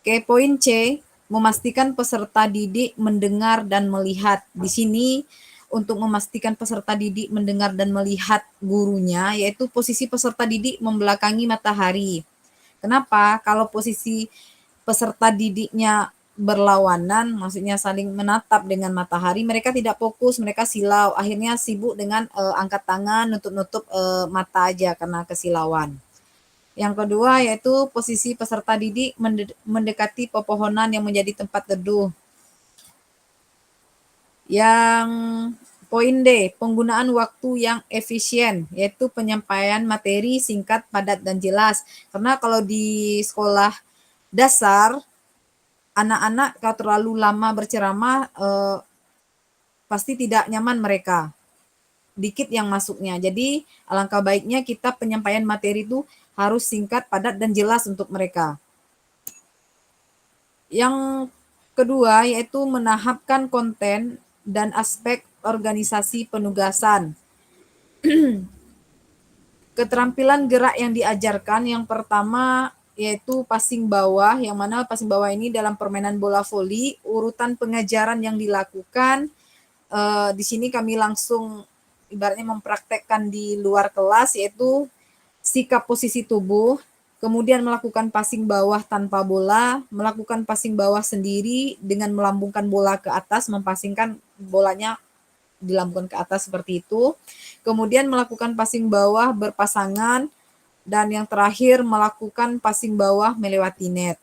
Oke, poin C, memastikan peserta didik mendengar dan melihat. Di sini untuk memastikan peserta didik mendengar dan melihat gurunya, yaitu posisi peserta didik membelakangi matahari. Kenapa? Kalau posisi peserta didiknya berlawanan, maksudnya saling menatap dengan matahari, mereka tidak fokus, mereka silau, akhirnya sibuk dengan angkat tangan, nutup-nutup mata aja karena kesilauan. Yang kedua yaitu posisi peserta didik mendekati pepohonan yang menjadi tempat teduh. Yang poin D, penggunaan waktu yang efisien, yaitu penyampaian materi singkat, padat, dan jelas. Karena kalau di sekolah dasar, anak-anak kalau terlalu lama berceramah, pasti tidak nyaman mereka. Dikit yang masuknya. Jadi alangkah baiknya kita penyampaian materi itu harus singkat, padat, dan jelas untuk mereka. Yang kedua yaitu menahapkan konten dan aspek organisasi penugasan. Keterampilan gerak yang diajarkan yang pertama yaitu passing bawah, yang mana passing bawah ini dalam permainan bola voli, urutan pengajaran yang dilakukan, di sini kami langsung ibaratnya mempraktekkan di luar kelas, yaitu sikap posisi tubuh, kemudian melakukan passing bawah tanpa bola, melakukan passing bawah sendiri dengan melambungkan bola ke atas, mempassingkan bolanya dilambungkan ke atas seperti itu. Kemudian melakukan passing bawah berpasangan, dan yang terakhir melakukan passing bawah melewati net.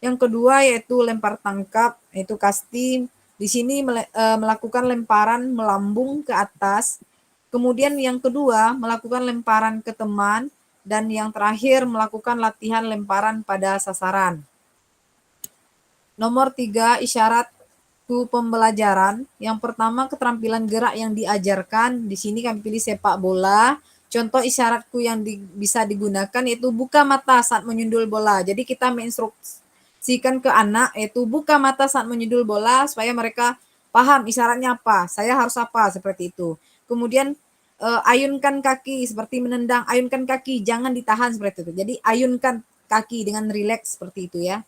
Yang kedua yaitu lempar tangkap, yaitu casting. Di sini melakukan lemparan melambung ke atas. Kemudian yang kedua melakukan lemparan ke teman, dan yang terakhir melakukan latihan lemparan pada sasaran. Nomor 3, isyarat pembelajaran. Yang pertama keterampilan gerak yang diajarkan. Di sini kami pilih sepak bola. Contoh isyaratku yang bisa digunakan yaitu buka mata saat menyundul bola. Jadi kita menginstruksikan ke anak yaitu buka mata saat menyundul bola supaya mereka paham isyaratnya apa, saya harus apa, seperti itu. Kemudian ayunkan kaki seperti menendang, ayunkan kaki, jangan ditahan seperti itu. Jadi ayunkan kaki dengan rileks seperti itu ya.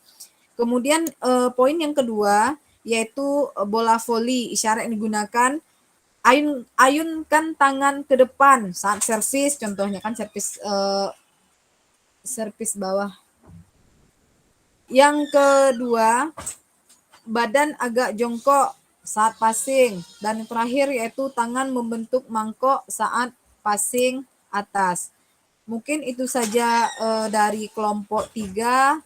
Kemudian poin yang kedua yaitu bola voli, isyarat yang digunakan ayunkan tangan ke depan saat servis, contohnya kan servis bawah. Yang kedua, badan agak jongkok saat passing, dan yang terakhir yaitu tangan membentuk mangkok saat passing atas. Mungkin itu saja dari kelompok 3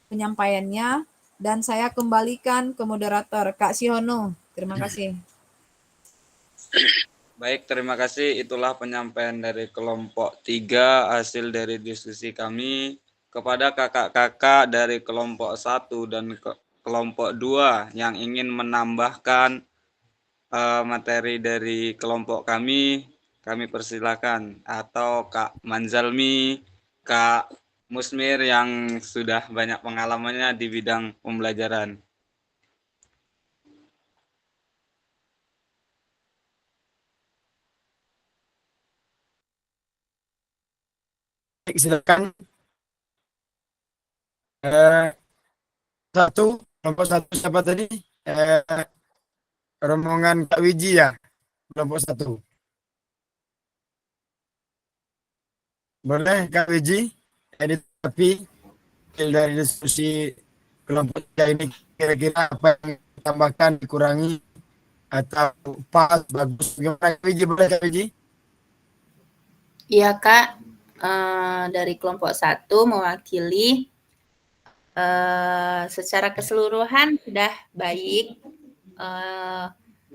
penyampaiannya, dan saya kembalikan ke moderator Kak Sihono. Terima kasih. Baik, terima kasih. Itulah penyampaian dari kelompok 3 hasil dari diskusi kami. Kepada kakak-kakak dari kelompok 1 dan kelompok 2 yang ingin menambahkan materi dari kelompok kami persilakan. Atau Kak Manzalmi, Kak Musmir yang sudah banyak pengalamannya di bidang pembelajaran. Baik, silakan. Eh, kelompok satu siapa tadi? Rombongan Kak Wiji ya, kelompok satu. Boleh Kak Wiji? Tapi dari diskusi kelompok tiga ini kira-kira apa yang ditambahkan, dikurangi, atau pas, bagus? Gimana Kak Wiji? Boleh Kak Wiji? Iya Kak, dari kelompok 1 mewakili secara keseluruhan sudah baik,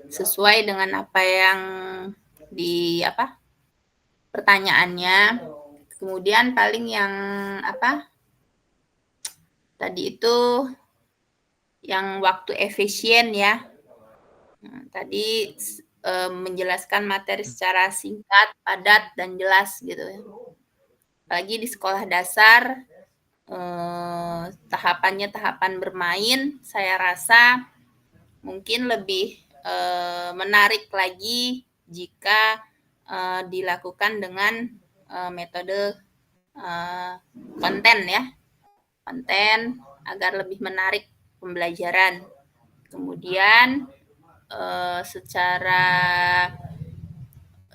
sesuai dengan apa yang pertanyaannya. Kemudian paling yang tadi itu yang waktu efisien ya. Tadi menjelaskan materi secara singkat, padat, dan jelas gitu ya. Apalagi di sekolah dasar, tahapannya tahapan bermain, saya rasa mungkin lebih menarik lagi jika dilakukan dengan metode konten ya, konten agar lebih menarik pembelajaran. Kemudian secara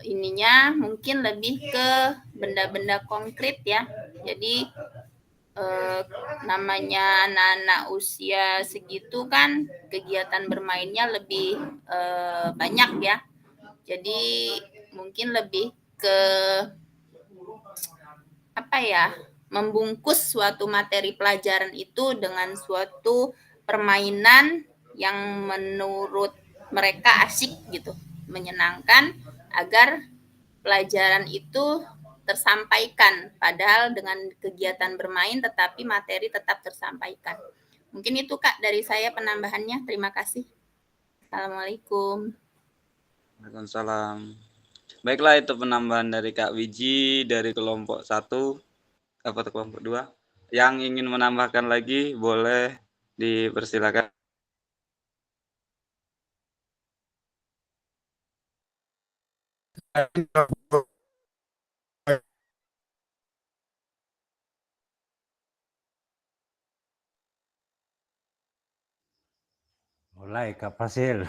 ininya mungkin lebih ke benda-benda konkret ya. Jadi namanya anak-anak usia segitu kan kegiatan bermainnya lebih banyak ya. Jadi mungkin lebih ke membungkus suatu materi pelajaran itu dengan suatu permainan yang menurut mereka asik gitu, menyenangkan, agar pelajaran itu tersampaikan, padahal dengan kegiatan bermain tetapi materi tetap tersampaikan. Mungkin itu Kak dari saya penambahannya. Terima kasih. Assalamualaikum. Waalaikumsalam. Baiklah, itu penambahan dari Kak Wiji dari kelompok 1 atau kelompok 2. Yang ingin menambahkan lagi boleh dipersilakan. Mulai Kak Fasil.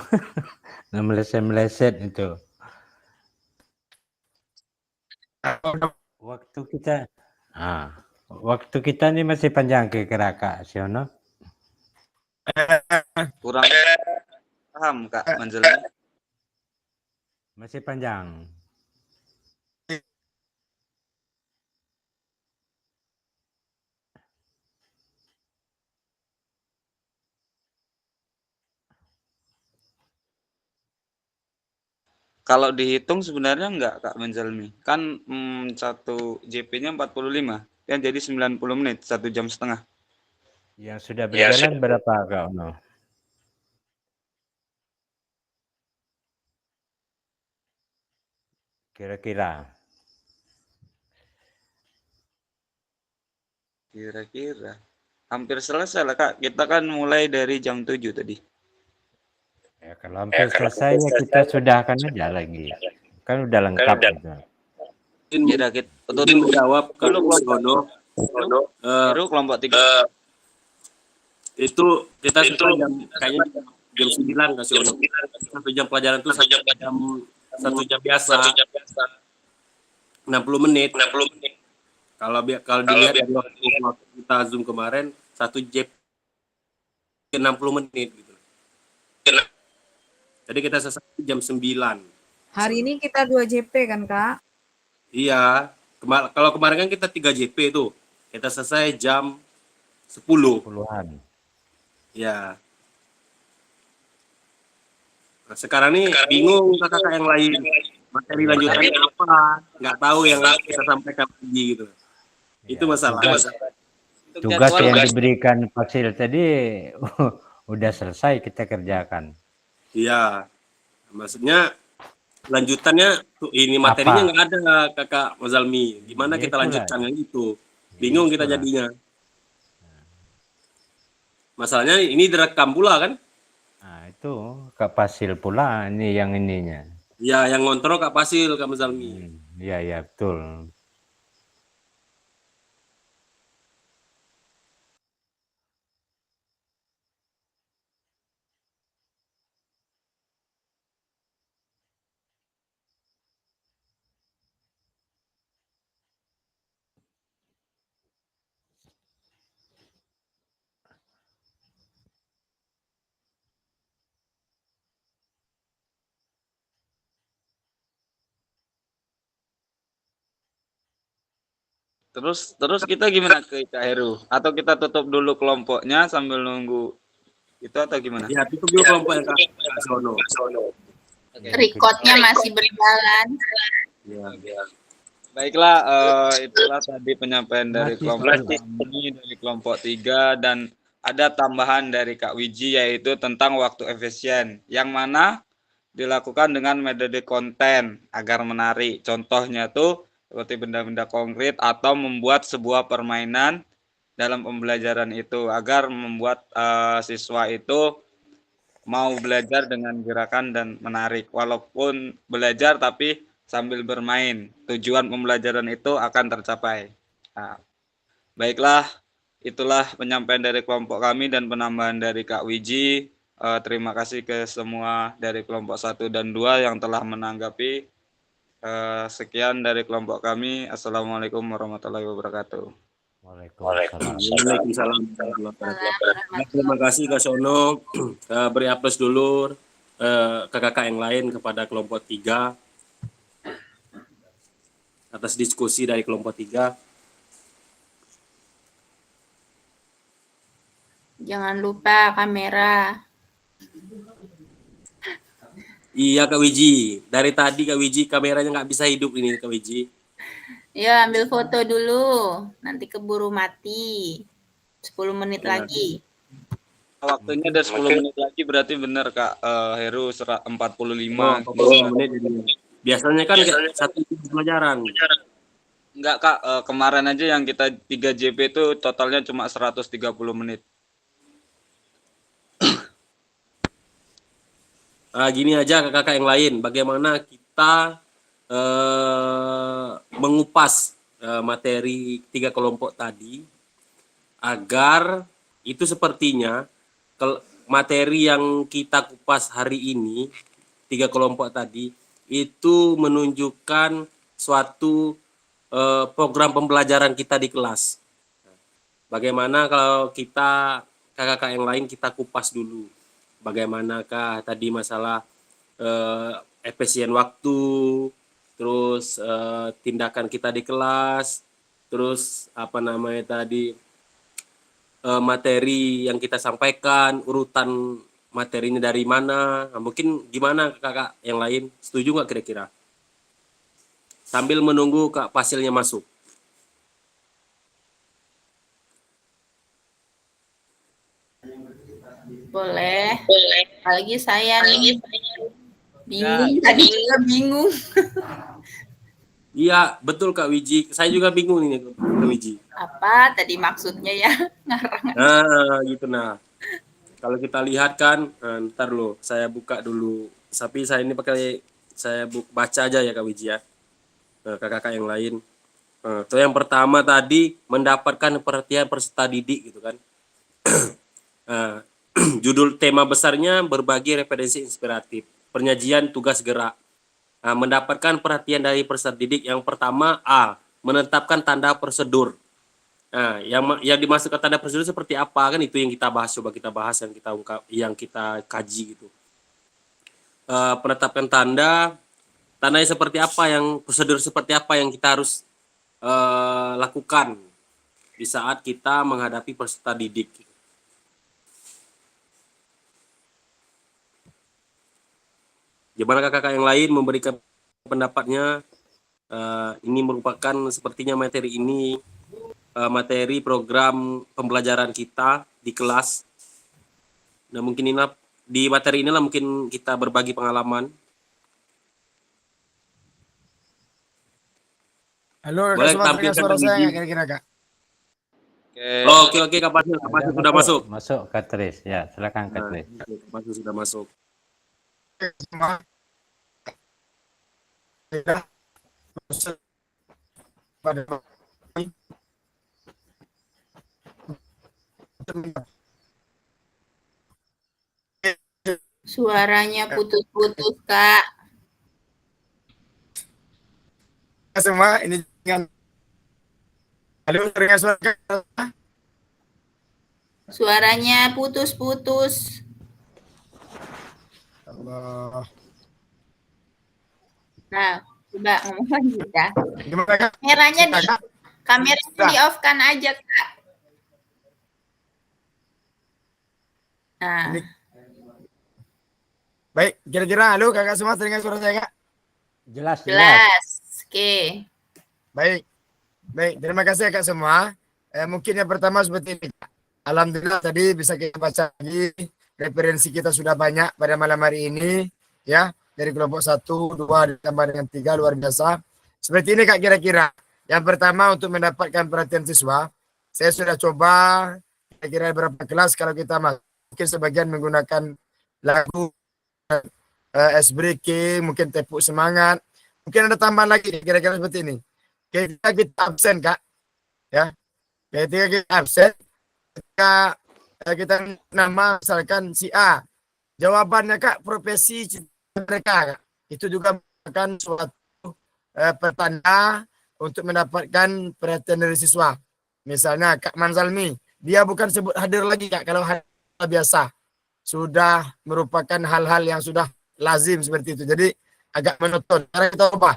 Meleset-meleset itu. Waktu kita ini masih panjang kira-kira Kak Siono? Kurang paham Kak Manzalmi. Masih panjang. Kalau dihitung sebenarnya enggak Kak Manzalmi. Kan 1 JP-nya 45. Kan jadi 90 menit, 1 jam setengah. Yang sudah berjalan berapa Kak Ono? Kira-kira hampir selesai lah Kak. Kita kan mulai dari jam 7 tadi. ya kalau hampir selesai ya kita sudahkan aja lagi. Kan udah lengkap gitu. Kira kita Untuk menjawab kalau Siono, kelompok 3 itu kita sudah kayaknya jam 9 Kak Siono. 1 jam pelajaran itu 1 jam biasa. 60 menit. Kalau dilihat dari waktu kita Zoom kemarin 1 jam 60 menit gitu. Jadi kita selesai jam 9. Hari ini kita 2 JP kan Kak? Iya. Kalau kemarin kan kita 3 JP itu. Kita selesai jam 10. 10-an. Ya. Nah, sekarang nih bingung kakak yang lain. Materi lanjutannya apa? Nggak tahu yang kita sampaikan lagi gitu. Itu masalah. Tugas yang diberikan Fasil tadi udah selesai kita kerjakan. Iya. Maksudnya lanjutannya ini materinya Apa? nggak ada Kakak Mazalmi. Gimana Ya kita itulah. lanjutkan yang itu? Bingung kita Itulah. jadinya. Masalahnya ini direkam pula kan? Nah, itu Kak Pasil pula ini yang ininya. Ya, yang ngontrol Kak Pasil, Kak Mazalmi. Iya, ya betul. Terus kita gimana ke Kak Heru? Atau kita tutup dulu kelompoknya sambil nunggu itu atau gimana? Ya, itu dulu kelompok yang Kak Sono. Recordnya masih berjalan. Ya. Baiklah, itulah tadi penyampaian dari Masih kelompok kami dari kelompok 3 dan ada tambahan dari Kak Wiji yaitu tentang waktu efisien yang mana dilakukan dengan metode konten agar menarik. Contohnya tuh seperti benda-benda konkret atau membuat sebuah permainan dalam pembelajaran itu agar membuat siswa itu mau belajar dengan gerakan dan menarik. Walaupun belajar tapi sambil bermain. Tujuan pembelajaran itu akan tercapai. Nah, baiklah, itulah penyampaian dari kelompok kami dan penambahan dari Kak Wiji. Terima kasih ke semua dari kelompok 1 dan 2 yang telah menanggapi. Sekian dari kelompok kami. Assalamualaikum warahmatullahi wabarakatuh. Waalaikumsalam. Terima kasih Kak Sono. Beri aplaus dulu kakak yang lain kepada kelompok 3 atas diskusi dari kelompok 3. Jangan lupa kamera. Iya Kak Wiji, dari tadi Kak Wiji kameranya nggak bisa hidup ini Kak Wiji. Ya, ambil foto dulu. Nanti keburu mati. 10 menit Ya. lagi. Waktunya ada 10 menit lagi berarti benar Kak Heru 45. 45 menit jadinya. Biasanya kan kayak 1 pelajaran. Enggak Kak, kemarin aja yang kita 3 JP itu totalnya cuma 130 menit. Gini aja kakak yang lain, bagaimana kita mengupas materi 3 kelompok tadi agar itu sepertinya materi yang kita kupas hari ini 3 kelompok tadi itu menunjukkan suatu program pembelajaran kita di kelas. Bagaimana kalau kita kakak yang lain kita kupas dulu. Bagaimanakah tadi masalah efisien waktu, terus tindakan kita di kelas, terus apa namanya tadi materi yang kita sampaikan, urutan materinya dari mana. Nah, mungkin gimana kakak yang lain, setuju nggak kira-kira? Sambil menunggu Kak Pasilnya masuk. Boleh. Apalagi saya nih. Bingung. Tadi juga bingung. Iya, betul Kak Wiji. Saya juga bingung ini Kak Wiji. Apa tadi maksudnya ya? Ngarang. Nah, gitu nah. Kalau kita lihat kan, ntar lo, saya buka dulu. Tapi saya ini saya baca aja ya Kak Wiji ya. Kakak-kakak yang lain. Itu yang pertama tadi mendapatkan perhatian peserta didik gitu kan. Judul tema besarnya berbagi referensi inspiratif. Penyajian tugas gerak. Mendapatkan perhatian dari peserta didik yang pertama A. Menetapkan tanda prosedur. Nah, yang dimasukkan tanda prosedur seperti apa kan itu yang kita bahas, coba kita bahas yang kita kaji gitu. Penetapan tandanya seperti apa, yang prosedur seperti apa yang kita harus lakukan di saat kita menghadapi peserta didik. Gimana kakak yang lain memberikan pendapatnya? Ini merupakan sepertinya materi ini materi program pembelajaran kita di kelas. Nah mungkin inilah di materi inilah mungkin kita berbagi pengalaman. Halo, Kak Boleh semua terdengar tampilkan suara Kak saya Gigi. nggak kira-kira Kak? Oke, Kak Pasil sudah masuk. Masuk Kak Tris. Ya, silakan Kak Nah, Tris. Kak Pasil sudah masuk. Semua tidak pada Suaranya putus-putus, Kak. semua ini dengan halo terdengar suara Kak? Suaranya putus-putus. Allah. Nah, coba ngomong lagi ya. Gimana Kak? Kameranya di Kak? kameranya Sudah. di off-kan aja, Kak. Nah, Ini. Baik, kira-kira halo kakak semua terdengar suara saya Kak? Jelas, jelas. jelas. Oke. Baik, baik. Terima kasih Kak semua. Mungkin yang pertama seperti ini Kak. Alhamdulillah tadi bisa kita baca lagi referensi kita sudah banyak pada malam hari ini ya dari kelompok 1, 2 ditambah dengan 3 luar biasa. Seperti ini Kak kira-kira. Yang pertama untuk mendapatkan perhatian siswa, saya sudah coba kira-kira beberapa kelas kalau kita mungkin sebagian menggunakan lagu ice breaking, mungkin tepuk semangat, mungkin ada tambahan lagi kira-kira seperti ini. Kita absen Kak, ya. Ketika kita absen, ketika kita nama misalkan si A, jawabannya Kak profesi mereka Kak. Itu juga merupakan suatu pertanda untuk mendapatkan perhatian dari siswa. Misalnya Kak Manzalmi, dia bukan sebut hadir lagi Kak, kalau hadir biasa. Sudah merupakan hal-hal yang sudah lazim seperti itu. Jadi agak monoton. Karena kita ubah.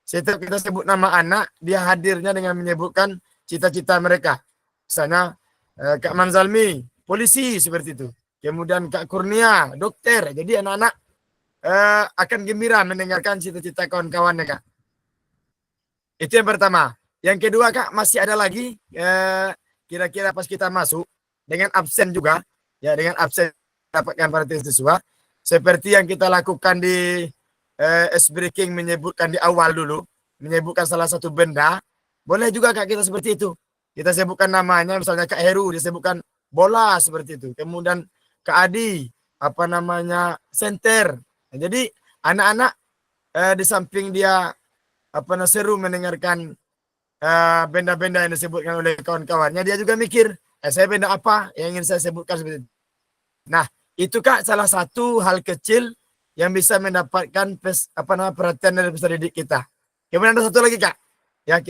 Setiap kita sebut nama anak, dia hadirnya dengan menyebutkan cita-cita mereka. Misalnya Kak Manzalmi, polisi seperti itu. Kemudian Kak Kurnia, dokter. Jadi anak-anak akan gembira mendengarkan cita-cita kawan-kawannya Kak. Itu yang pertama. Yang kedua Kak, masih ada lagi kira-kira pas kita masuk dengan absen juga. Ya dengan absen dapatkan perhatian siswa. Seperti yang kita lakukan di ice breaking menyebutkan di awal dulu. Menyebutkan salah satu benda. Boleh juga Kak kita seperti itu. Kita sebutkan namanya, misalnya Kak Heru, disebutkan bola seperti itu. Kemudian Kak Adi, apa namanya, senter. Nah, jadi anak-anak di samping dia seru mendengarkan benda-benda yang disebutkan oleh kawan-kawannya, dia juga mikir, saya benda apa yang ingin saya sebutkan seperti itu. Nah, itu Kak salah satu hal kecil yang bisa mendapatkan perhatian dari peserta didik kita. Kemudian ada satu lagi Kak. Ya,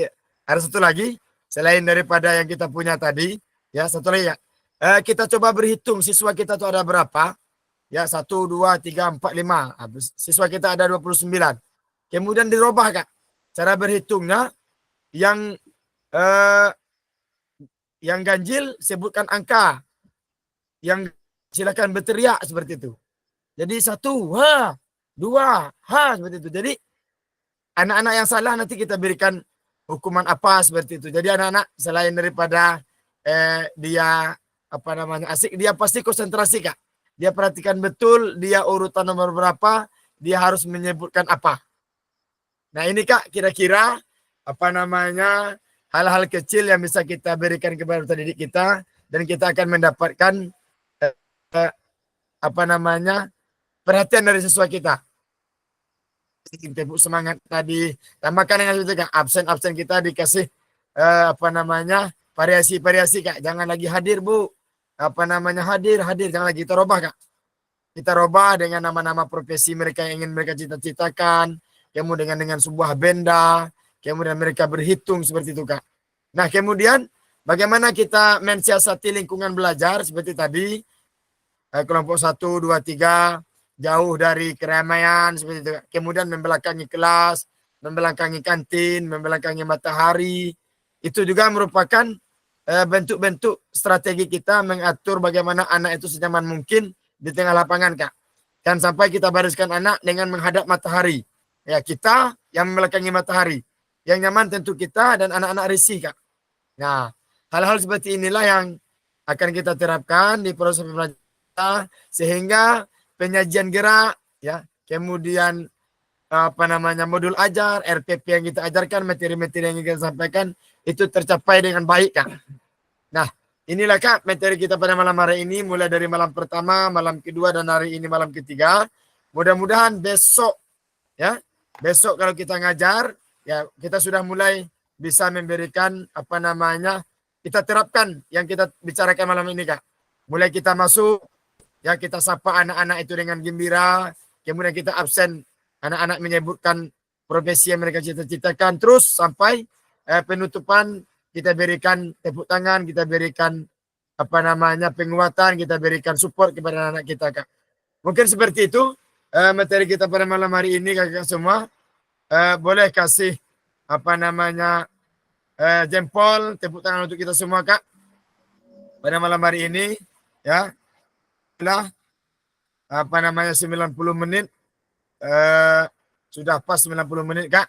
ada satu lagi. Selain daripada yang kita punya tadi, ya satu lagi ya. Kita coba berhitung siswa kita tuh ada berapa. Ya, 1, 2, 3, 4, 5. Siswa kita ada 29. Kemudian dirubah Kak. Cara berhitungnya yang ganjil sebutkan angka. Yang silakan berteriak seperti itu. Jadi 1, ha, 2, ha, seperti itu. Jadi anak-anak yang salah nanti kita berikan hukuman apa seperti itu. Jadi anak-anak selain daripada dia asik, dia pasti konsentrasi Kak. Dia perhatikan betul dia urutan nomor berapa, dia harus menyebutkan apa. Nah ini Kak kira-kira hal-hal kecil yang bisa kita berikan kepada peserta didik kita dan kita akan mendapatkan perhatian dari siswa kita. Tepuk semangat tadi, tambahkan dengan itu Kak, absen kita dikasih variasi-variasi Kak. Jangan lagi hadir Bu, hadir, jangan lagi kita robah Kak. Kita robah dengan nama-nama profesi mereka yang ingin mereka cita-citakan, kemudian dengan sebuah benda, kemudian mereka berhitung seperti itu Kak. Nah kemudian bagaimana kita mensiasati lingkungan belajar seperti tadi, kelompok 1, 2, 3, jauh dari keramaian seperti itu. Kemudian membelakangi kelas, membelakangi kantin, membelakangi matahari. Itu juga merupakan bentuk-bentuk strategi kita mengatur bagaimana anak itu senyaman mungkin di tengah lapangan Kak. Dan sampai kita bariskan anak dengan menghadap matahari. Ya kita yang membelakangi matahari. Yang nyaman tentu kita dan anak-anak risih Kak. Nah hal-hal seperti inilah yang akan kita terapkan di proses pembelajaran sehingga penyajian gerak, ya, kemudian modul ajar, RPP yang kita ajarkan, materi-materi yang kita sampaikan itu tercapai dengan baik, Kak. Nah, inilah Kak materi kita pada malam hari ini, mulai dari malam pertama, malam kedua, dan hari ini malam ketiga. Mudah-mudahan besok, ya, besok kalau kita ngajar, ya kita sudah mulai bisa memberikan kita terapkan yang kita bicarakan malam ini, Kak. Mulai kita masuk, ya kita sapa anak-anak itu dengan gembira, kemudian kita absen anak-anak menyebutkan profesi yang mereka cita-citakan, terus sampai penutupan kita berikan tepuk tangan, kita berikan penguatan, kita berikan support kepada anak kita, Kak. Mungkin seperti itu materi kita pada malam hari ini, Kakak semua. Boleh kasih jempol, tepuk tangan untuk kita semua, Kak. Pada malam hari ini, ya. Lah 90 menit. Sudah pas 90 menit, Kak.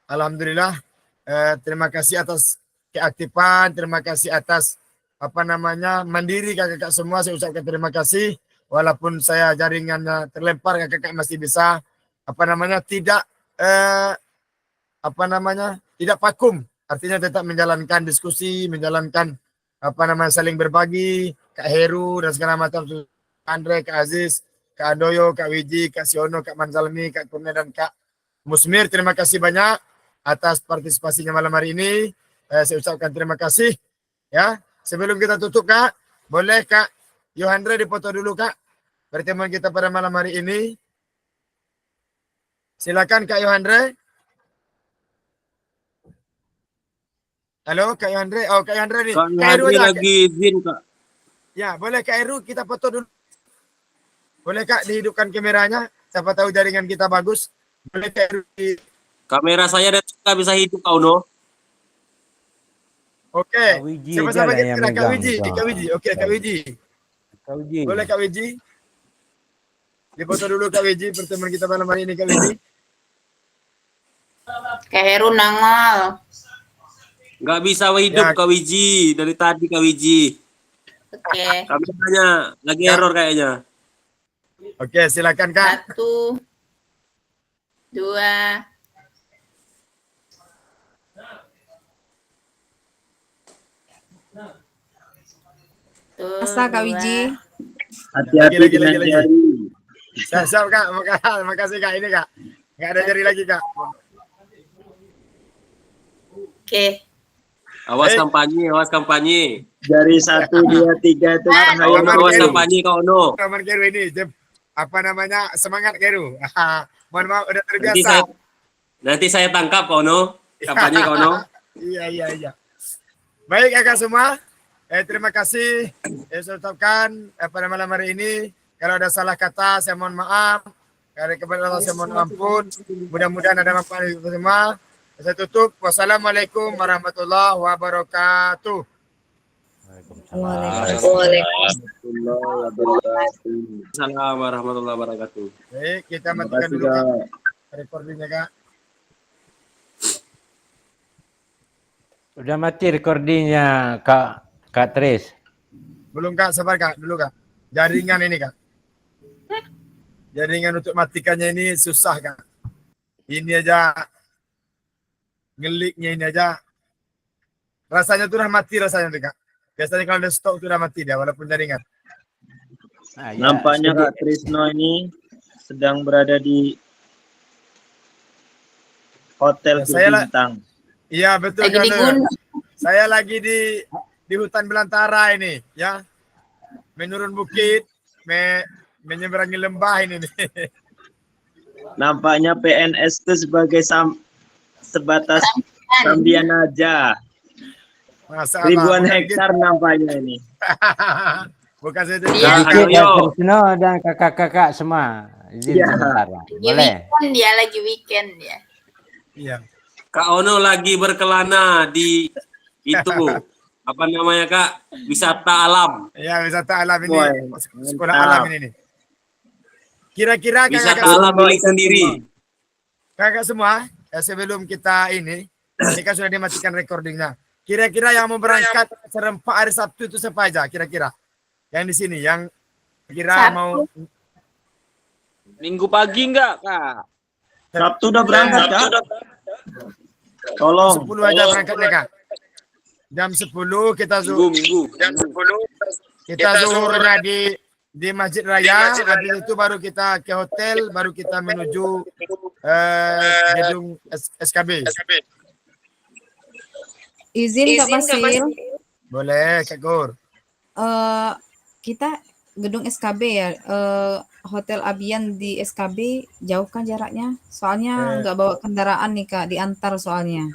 Alhamdulillah. Terima kasih atas keaktifan, terima kasih atas mandiri kakak-kakak semua. Saya ucapkan terima kasih. Walaupun saya jaringannya terlempar, kakak-kakak masih bisa tidak vakum. Artinya tetap menjalankan diskusi, menjalankan saling berbagi. Kak Heru dan segala macam, Andre, Kak Aziz, Kak Andoyo, Kak Wiji, Kak Siono, Kak Manzalmi, Kak Kurnia, dan Kak Musmir. Terima kasih banyak atas partisipasinya malam hari ini. Saya ucapkan terima kasih. Ya, sebelum kita tutup, Kak, boleh Kak Yohandre dipoto dulu, Kak, pertemuan kita pada malam hari ini. Silakan Kak Yohandre. Halo Kak Yohandre. Oh, Kak Yohandre nih. Kak Kak Heru Yohandre aja. lagi izin, Kak. Ya, boleh Kak Heru kita foto dulu. Boleh Kak dihidupkan kameranya? Siapa tahu jaringan kita bagus. Boleh Kak Heru Kamera saya dan nggak bisa hidup, Kak Uno. Oke. Kak Wiji Siapa-siapa aja lah yang kira Kak megang. Wiji? Kak Wiji. Oke, Kak Wiji. Kak Wiji. Boleh Kak Wiji? Dipoto dulu Kak Wiji pertemuan kita malam hari ini, Kak Wiji. Kak Heru nangol. Nggak bisa hidup, Ya. Kak Wiji. Dari tadi, Kak Wiji. Oke. Kameranya lagi Ya. error kayaknya. Oke, silakan Kak. 1, 2, Asa Kak Wiji. Hati-hati Lagi, dengan lagi. jari. Siap Kak. Makasih Kak. Ini Kak. Nggak ada jari lagi Kak. Oke. Awas kampanye, awas kampanye. Jari 1, 2, 3 itu Kak bahaya. Uno, awas kampanye, Kak Uno. Teman Keru ini. Semangat Keru. Mohon maaf udah Nanti terbiasa. nanti saya tangkap, Kak Uno. Kampanye, Kak Uno. Iya. Baik Kakak semua. Terima kasih. Saya ucapkan pada malam hari ini. Kalau ada salah kata, saya mohon maaf. Kalau kepada Allah, saya mohon ampun. Mudah-mudahan ada manfaat untuk semua. Saya tutup. Wassalamualaikum warahmatullahi wabarakatuh. Assalamualaikum warahmatullahi wabarakatuh. Baik, kita Terima matikan kasih, dulu Kak. Kak. Recordingnya Kak. Udah mati recordingnya Kak Tris. Belum Kak, sabar Kak. Dulu Kak. Jaringan ini Kak. Jaringan untuk matikannya ini susah Kak. Ini aja. Ngeliknya ini aja. Rasanya tuh udah mati rasanya tuh Kak. Biasanya kalau ada stok tuh udah mati dia walaupun jaringan. Nah, ya, Nampaknya sedikit. Kak Trisno ini sedang berada di hotel Ya, saya berbintang. Iya betul Lagi di Kak. gunung. Saya lagi di hutan belantara ini ya. Menurun bukit, menyeberangi lembah ini nih. Nampaknya PNS itu sebagai sebatas sambian aja. Masa Ribuan Allah, hektar nampaknya ini. bukan saya Iya. Sedikit Yo. Kak Trisno dan kakak-kakak semua. Izin Iya. sebentar. Boleh? Lagi weekend dia. Iya. Kak Ono lagi berkelana di itu apa namanya, Kak? Wisata alam. Ya wisata alam ini, Boy, sekolah mantap. alam ini nih. Kira-kira Wisata kakak alam milik sendiri. semua, sebelum kita ini kan sudah dimatikan recordingnya. Kira-kira yang mau berangkat serempak hari Sabtu itu siapa aja? Kira-kira yang di sini, yang kira Sabtu. mau Minggu pagi enggak, Kak? Sabtu udah berangkat, Kak. Tolong. 10 aja berangkatnya, Kak. Jam 10 kita Minggu. kita zuhurnya di Masjid Raya, habis itu baru kita ke hotel, baru kita menuju gedung SKB. Izin Kak Pasil. Boleh, Kak Gur. Kita gedung SKB ya. Hotel Abian di SKB jauh kan jaraknya? Soalnya nggak bawa kendaraan nih Kak, diantar soalnya.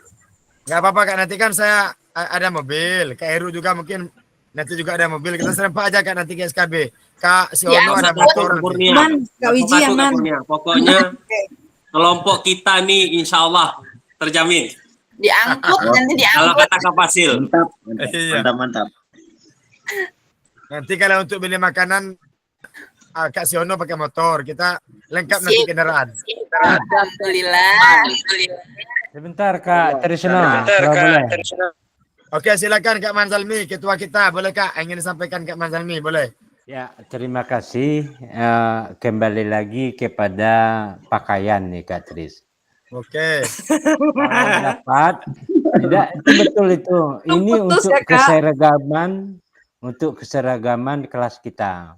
Nggak apa-apa, Kak. Nanti kan saya ada mobil. Kak Heru juga mungkin nanti juga ada mobil. Kita serempak aja, Kak, nanti ke SKB. Kak Siono ada motor. nanti. Aman, Kak Wiji aman. Pokoknya kelompok kita nih insya Allah terjamin. Diangkut nanti Kalau diangkut. kata Kak Pasil. Mantap. Nanti kalau untuk beli makanan, Kak Siono pakai motor. Kita lengkap nanti kendaraan. Alhamdulillah. Sebentar Kak Trisno, kalau boleh. Oke, silakan Kak Manzalmi, ketua kita. Boleh Kak, ingin disampaikan Kak Manzalmi, boleh? Ya, terima kasih. Kembali lagi kepada pakaian nih Kak Tris. Oke. Kalau dapat, tidak itu betul itu. Ini Putus untuk ya, Kak. keseragaman kelas kita.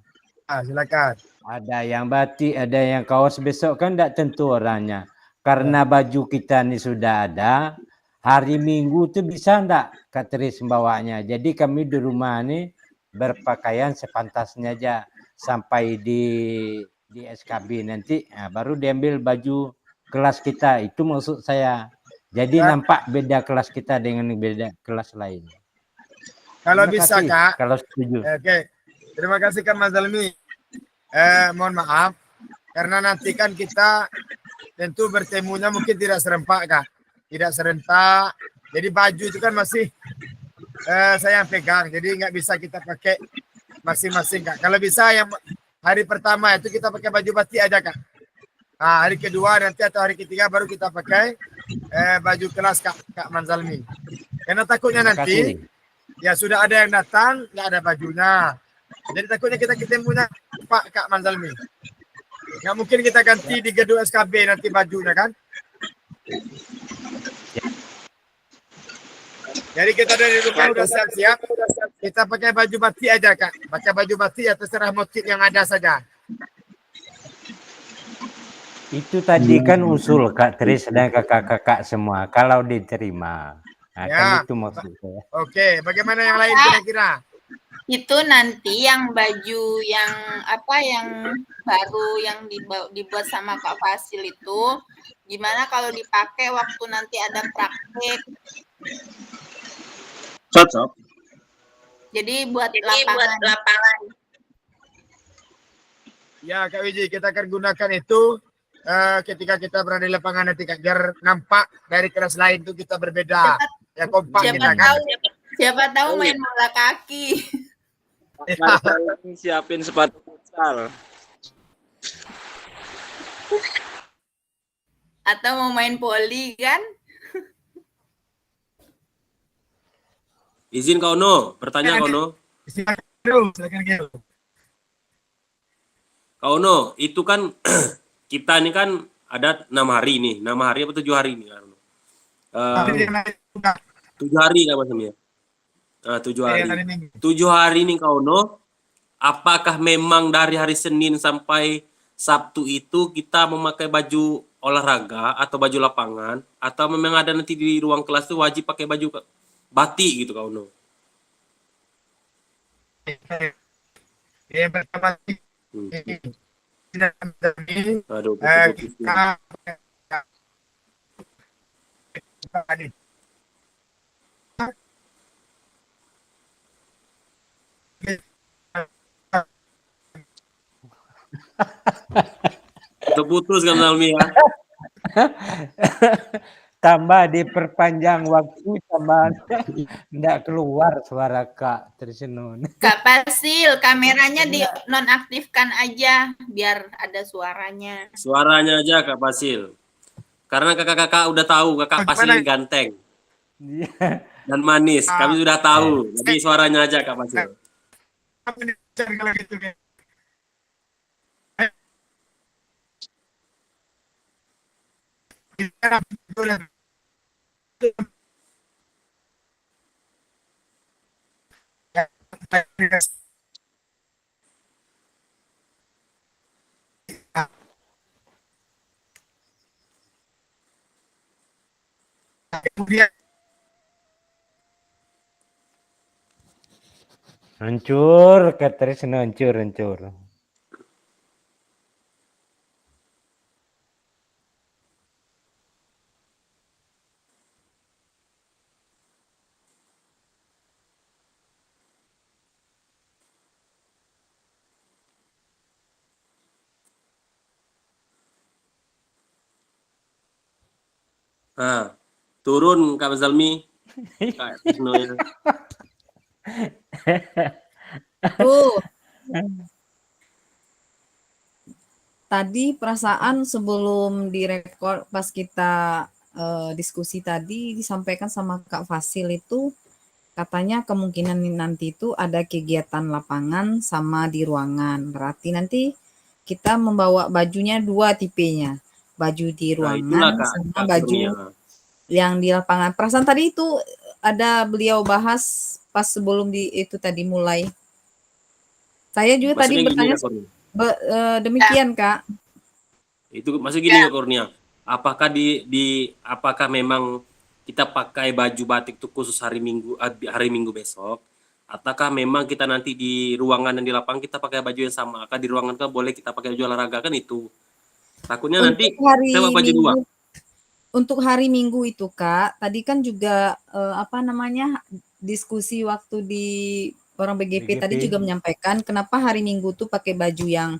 Silakan. Ada yang batik, ada yang kaos. Besok kan tidak tentu orangnya. Karena baju kita ini sudah ada, hari Minggu itu bisa enggak Kak Tris membawanya. Jadi kami di rumah ini berpakaian sepantasnya aja sampai di SKB nanti baru diambil baju kelas kita. Itu maksud saya. Jadi nampak beda kelas kita dengan beda kelas lain. Kalau Terima bisa kasih, Kak. kalau setuju. Oke. Terima kasih Kak Manzalmi. Mohon maaf karena nanti kan kita tentu bertemunya mungkin tidak serempak Kak. Tidak serentak. Jadi baju itu kan masih saya yang pegang. Jadi nggak bisa kita pakai masing-masing Kak. Kalau bisa yang hari pertama itu kita pakai baju batik aja Kak. Nah, hari kedua nanti atau hari ketiga baru kita pakai baju kelas Kak Manzalmi. Karena takutnya Terima nanti kasih. ya sudah ada yang datang nggak ada bajunya. Jadi takutnya kita ketemunya Pak Kak Manzalmi. Nggak mungkin kita ganti di gedung SKB nanti bajunya kan. Jadi kita dari rumah udah siap-siap. Kita pakai baju batik aja Kak. Pakai baju batik ya terserah motif yang ada saja. Itu tadi kan usul Kak Tris dan kakak-kakak semua. Kalau diterima. Nah, Ya. kan itu maksud saya. Oke, bagaimana yang lain kira-kira? Itu nanti yang baju yang apa yang baru yang dibuat sama Kak Fasil itu gimana kalau dipakai waktu nanti ada praktek? Cocok. Jadi buat lapangan. Ya Kak Wiji, kita akan gunakan itu ketika kita berada di lapangan nanti Kak. Biar nampak dari kelas lain itu kita berbeda. Ya kompak kita kan. Siapa tahu main bola kaki. Siapin sepatu futsal. Atau mau main poli kan? Izin Kak Ono, bertanya Kak Ono. Silakan Gil. Kak Ono, itu kan kita ini kan ada 6 hari nih. 6 hari apa 7 hari nih Kak Ono? 7 hari kan Mas Amir? Nah, 7 hari. 7 hari nih Kak Ono, apakah memang dari hari Senin sampai Sabtu itu kita memakai baju olahraga atau baju lapangan, atau memang ada nanti di ruang kelas itu wajib pakai baju batik gitu Kak Ono? Yang pertama Aduh, putus kan Salmi ya? Tambah diperpanjang waktu, tambah tidak keluar suara Kak Trisno. Kak Pasil, kameranya di nonaktifkan aja biar ada suaranya. Suaranya aja Kak Pasil. Karena kakak-kakak udah tahu Kakak Pasil ini ganteng dan manis. Kami sudah tahu. Jadi suaranya aja Kak Pasil. Kemudian Hancur, Katrisno hancur. Nah, turun Kak Zalmi. Kak Tisno ya. Tuh, tadi perasaan sebelum direkod pas kita diskusi tadi disampaikan sama Kak Fasil itu katanya kemungkinan nanti itu ada kegiatan lapangan sama di ruangan. Berarti nanti kita membawa bajunya 2 tipenya. Baju di Nah, itulah ruangan Kak, sama Kak baju Kurnia. yang di lapangan. Perasaan tadi itu ada beliau bahas pas sebelum itu tadi mulai. Saya juga tadi Maksudnya gini bertanya Kak Kurnia. demikian, Kak. Itu maksud gini Kak Kurnia. Apakah apakah memang kita pakai baju batik itu khusus hari Minggu besok? Ataukah memang kita nanti di ruangan dan di lapangan kita pakai baju yang sama? Apakah di ruangan kan boleh kita pakai baju olahraga kan itu? Takutnya nanti Untuk hari kita baju dua. Minggu, untuk hari Minggu itu, Kak, tadi kan juga diskusi waktu di orang BGP tadi juga menyampaikan kenapa hari Minggu tuh pakai baju yang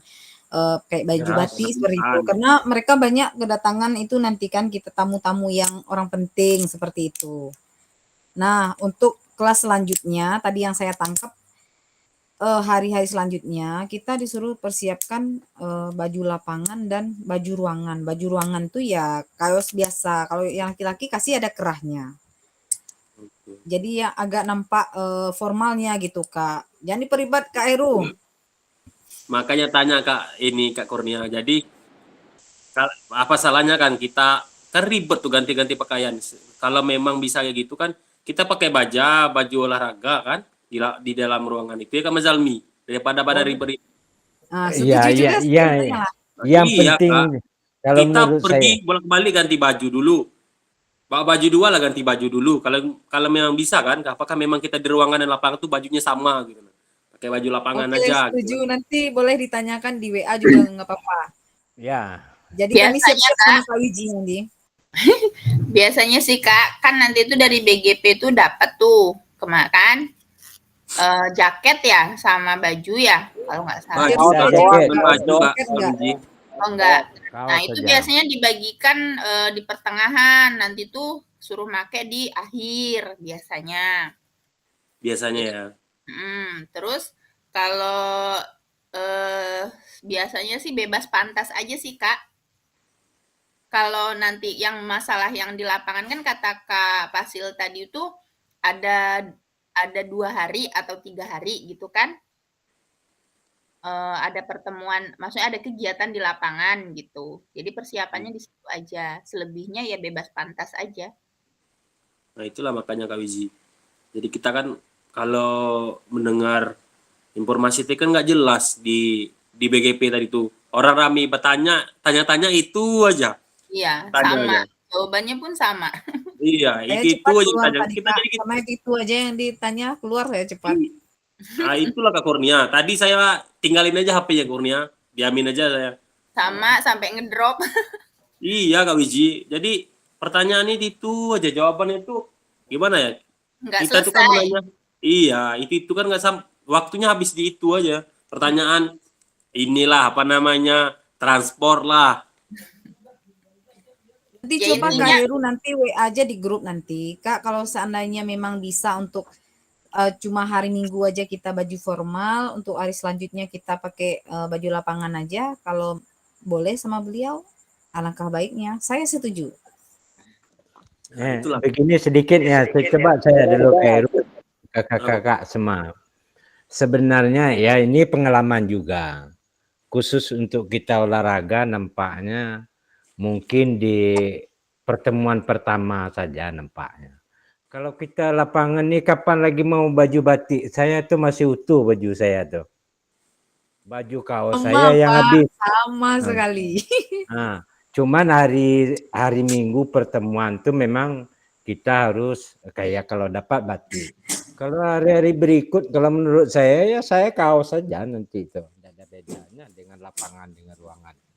kayak baju Ya, batik seperti itu. kedatangan. Karena mereka banyak kedatangan itu nanti kan kita tamu-tamu yang orang penting seperti itu. Nah, untuk kelas selanjutnya tadi yang saya tangkap hari-hari selanjutnya kita disuruh persiapkan baju lapangan dan baju ruangan. Baju ruangan tuh ya kaos biasa. Kalau yang laki-laki kasih ada kerahnya. Jadi ya agak nampak formalnya gitu, Kak. Jangan diperibat, Kak Eru. Makanya tanya Kak Kurnia. Jadi apa salahnya kan kita kan ribet tuh ganti-ganti pakaian. Kalau memang bisa kayak gitu kan kita pakai baju olahraga kan di dalam ruangan itu ya Kak Mazalmi daripada pada ribet. Nah, Iya, setuju juga sebenarnya lah. Yang Iya, penting Kak. kalau Kita menurut pergi saya, bolak-balik ganti baju dulu. Bawa baju 2 lah ganti baju dulu. Kalau memang bisa kan, apakah memang kita di ruangan dan lapangan tuh bajunya sama gitu. Pakai baju lapangan Oke, aja gitu. setuju. Nanti boleh ditanyakan di WA juga nggak apa-apa. ya. Jadi kami Biasanya, siap-siap sama Kak Wiji nanti. Biasanya sih Kak, kan nanti itu dari BGP itu dapat tuh kemakan jaket ya sama baju ya kalau nggak salah. Baju, Ada Kak. jaket. Baju, Kak. Jaket nggak? Wiji. Oh enggak. Kaos Nah itu saja. biasanya dibagikan di pertengahan, nanti tuh suruh make di akhir biasanya. Biasanya ya. Terus kalau biasanya sih bebas pantas aja sih Kak. Kalau nanti yang masalah yang di lapangan kan kata Kak Fasil tadi itu ada 2 hari atau 3 hari gitu kan. Ada pertemuan, maksudnya ada kegiatan di lapangan gitu. Jadi persiapannya di situ aja. Selebihnya ya bebas pantas aja. Nah, itulah makanya Kak Wiji. Jadi kita kan kalau mendengar informasi itu kan nggak jelas di BGP tadi tuh. Orang rame tanya-tanya itu aja. Iya, Tanya sama. aja. Jawabannya pun sama. Iya, Saya itu cepat aja keluar tanya. tadi, Kita Kak. jadi gitu. Karena itu aja yang ditanya keluar saya cepat. Nah, itulah Kak Kurnia. Tadi saya tinggalin aja HP-nya Kurnia. Diamin aja saya. Sama sampai ngedrop. Iya Kak Wiji. Jadi pertanyaannya itu aja, jawabannya itu gimana ya? Nggak Kita tuh kan selesai. menanya, iya itu kan nggak waktunya habis di itu aja. Pertanyaan inilah apa namanya transport lah. Nanti Ya, coba Kak intinya- Heru nanti WA aja di grup nanti. Kak kalau seandainya memang bisa untuk cuma hari Minggu aja kita baju formal, untuk hari selanjutnya kita pakai baju lapangan aja. Kalau boleh sama beliau, alangkah baiknya. Saya setuju. Itulah. Begini sedikit ya, coba saya dulu ke kakak-kakak semua. Sebenarnya ya ini pengalaman juga. Khusus untuk kita olahraga nampaknya mungkin di pertemuan pertama saja nampaknya. Kalau kita lapangan nih kapan lagi mau baju batik? Saya tuh masih utuh baju saya tuh. Baju kaos Sama, saya yang Pak. habis. Sama Nah. sekali. Nah, cuman hari Minggu pertemuan tuh memang kita harus kayak kalau dapat batik. Kalau hari-hari berikut kalau menurut saya ya saya kaos saja nanti itu. Tidak ada bedanya dengan lapangan dengan ruangan.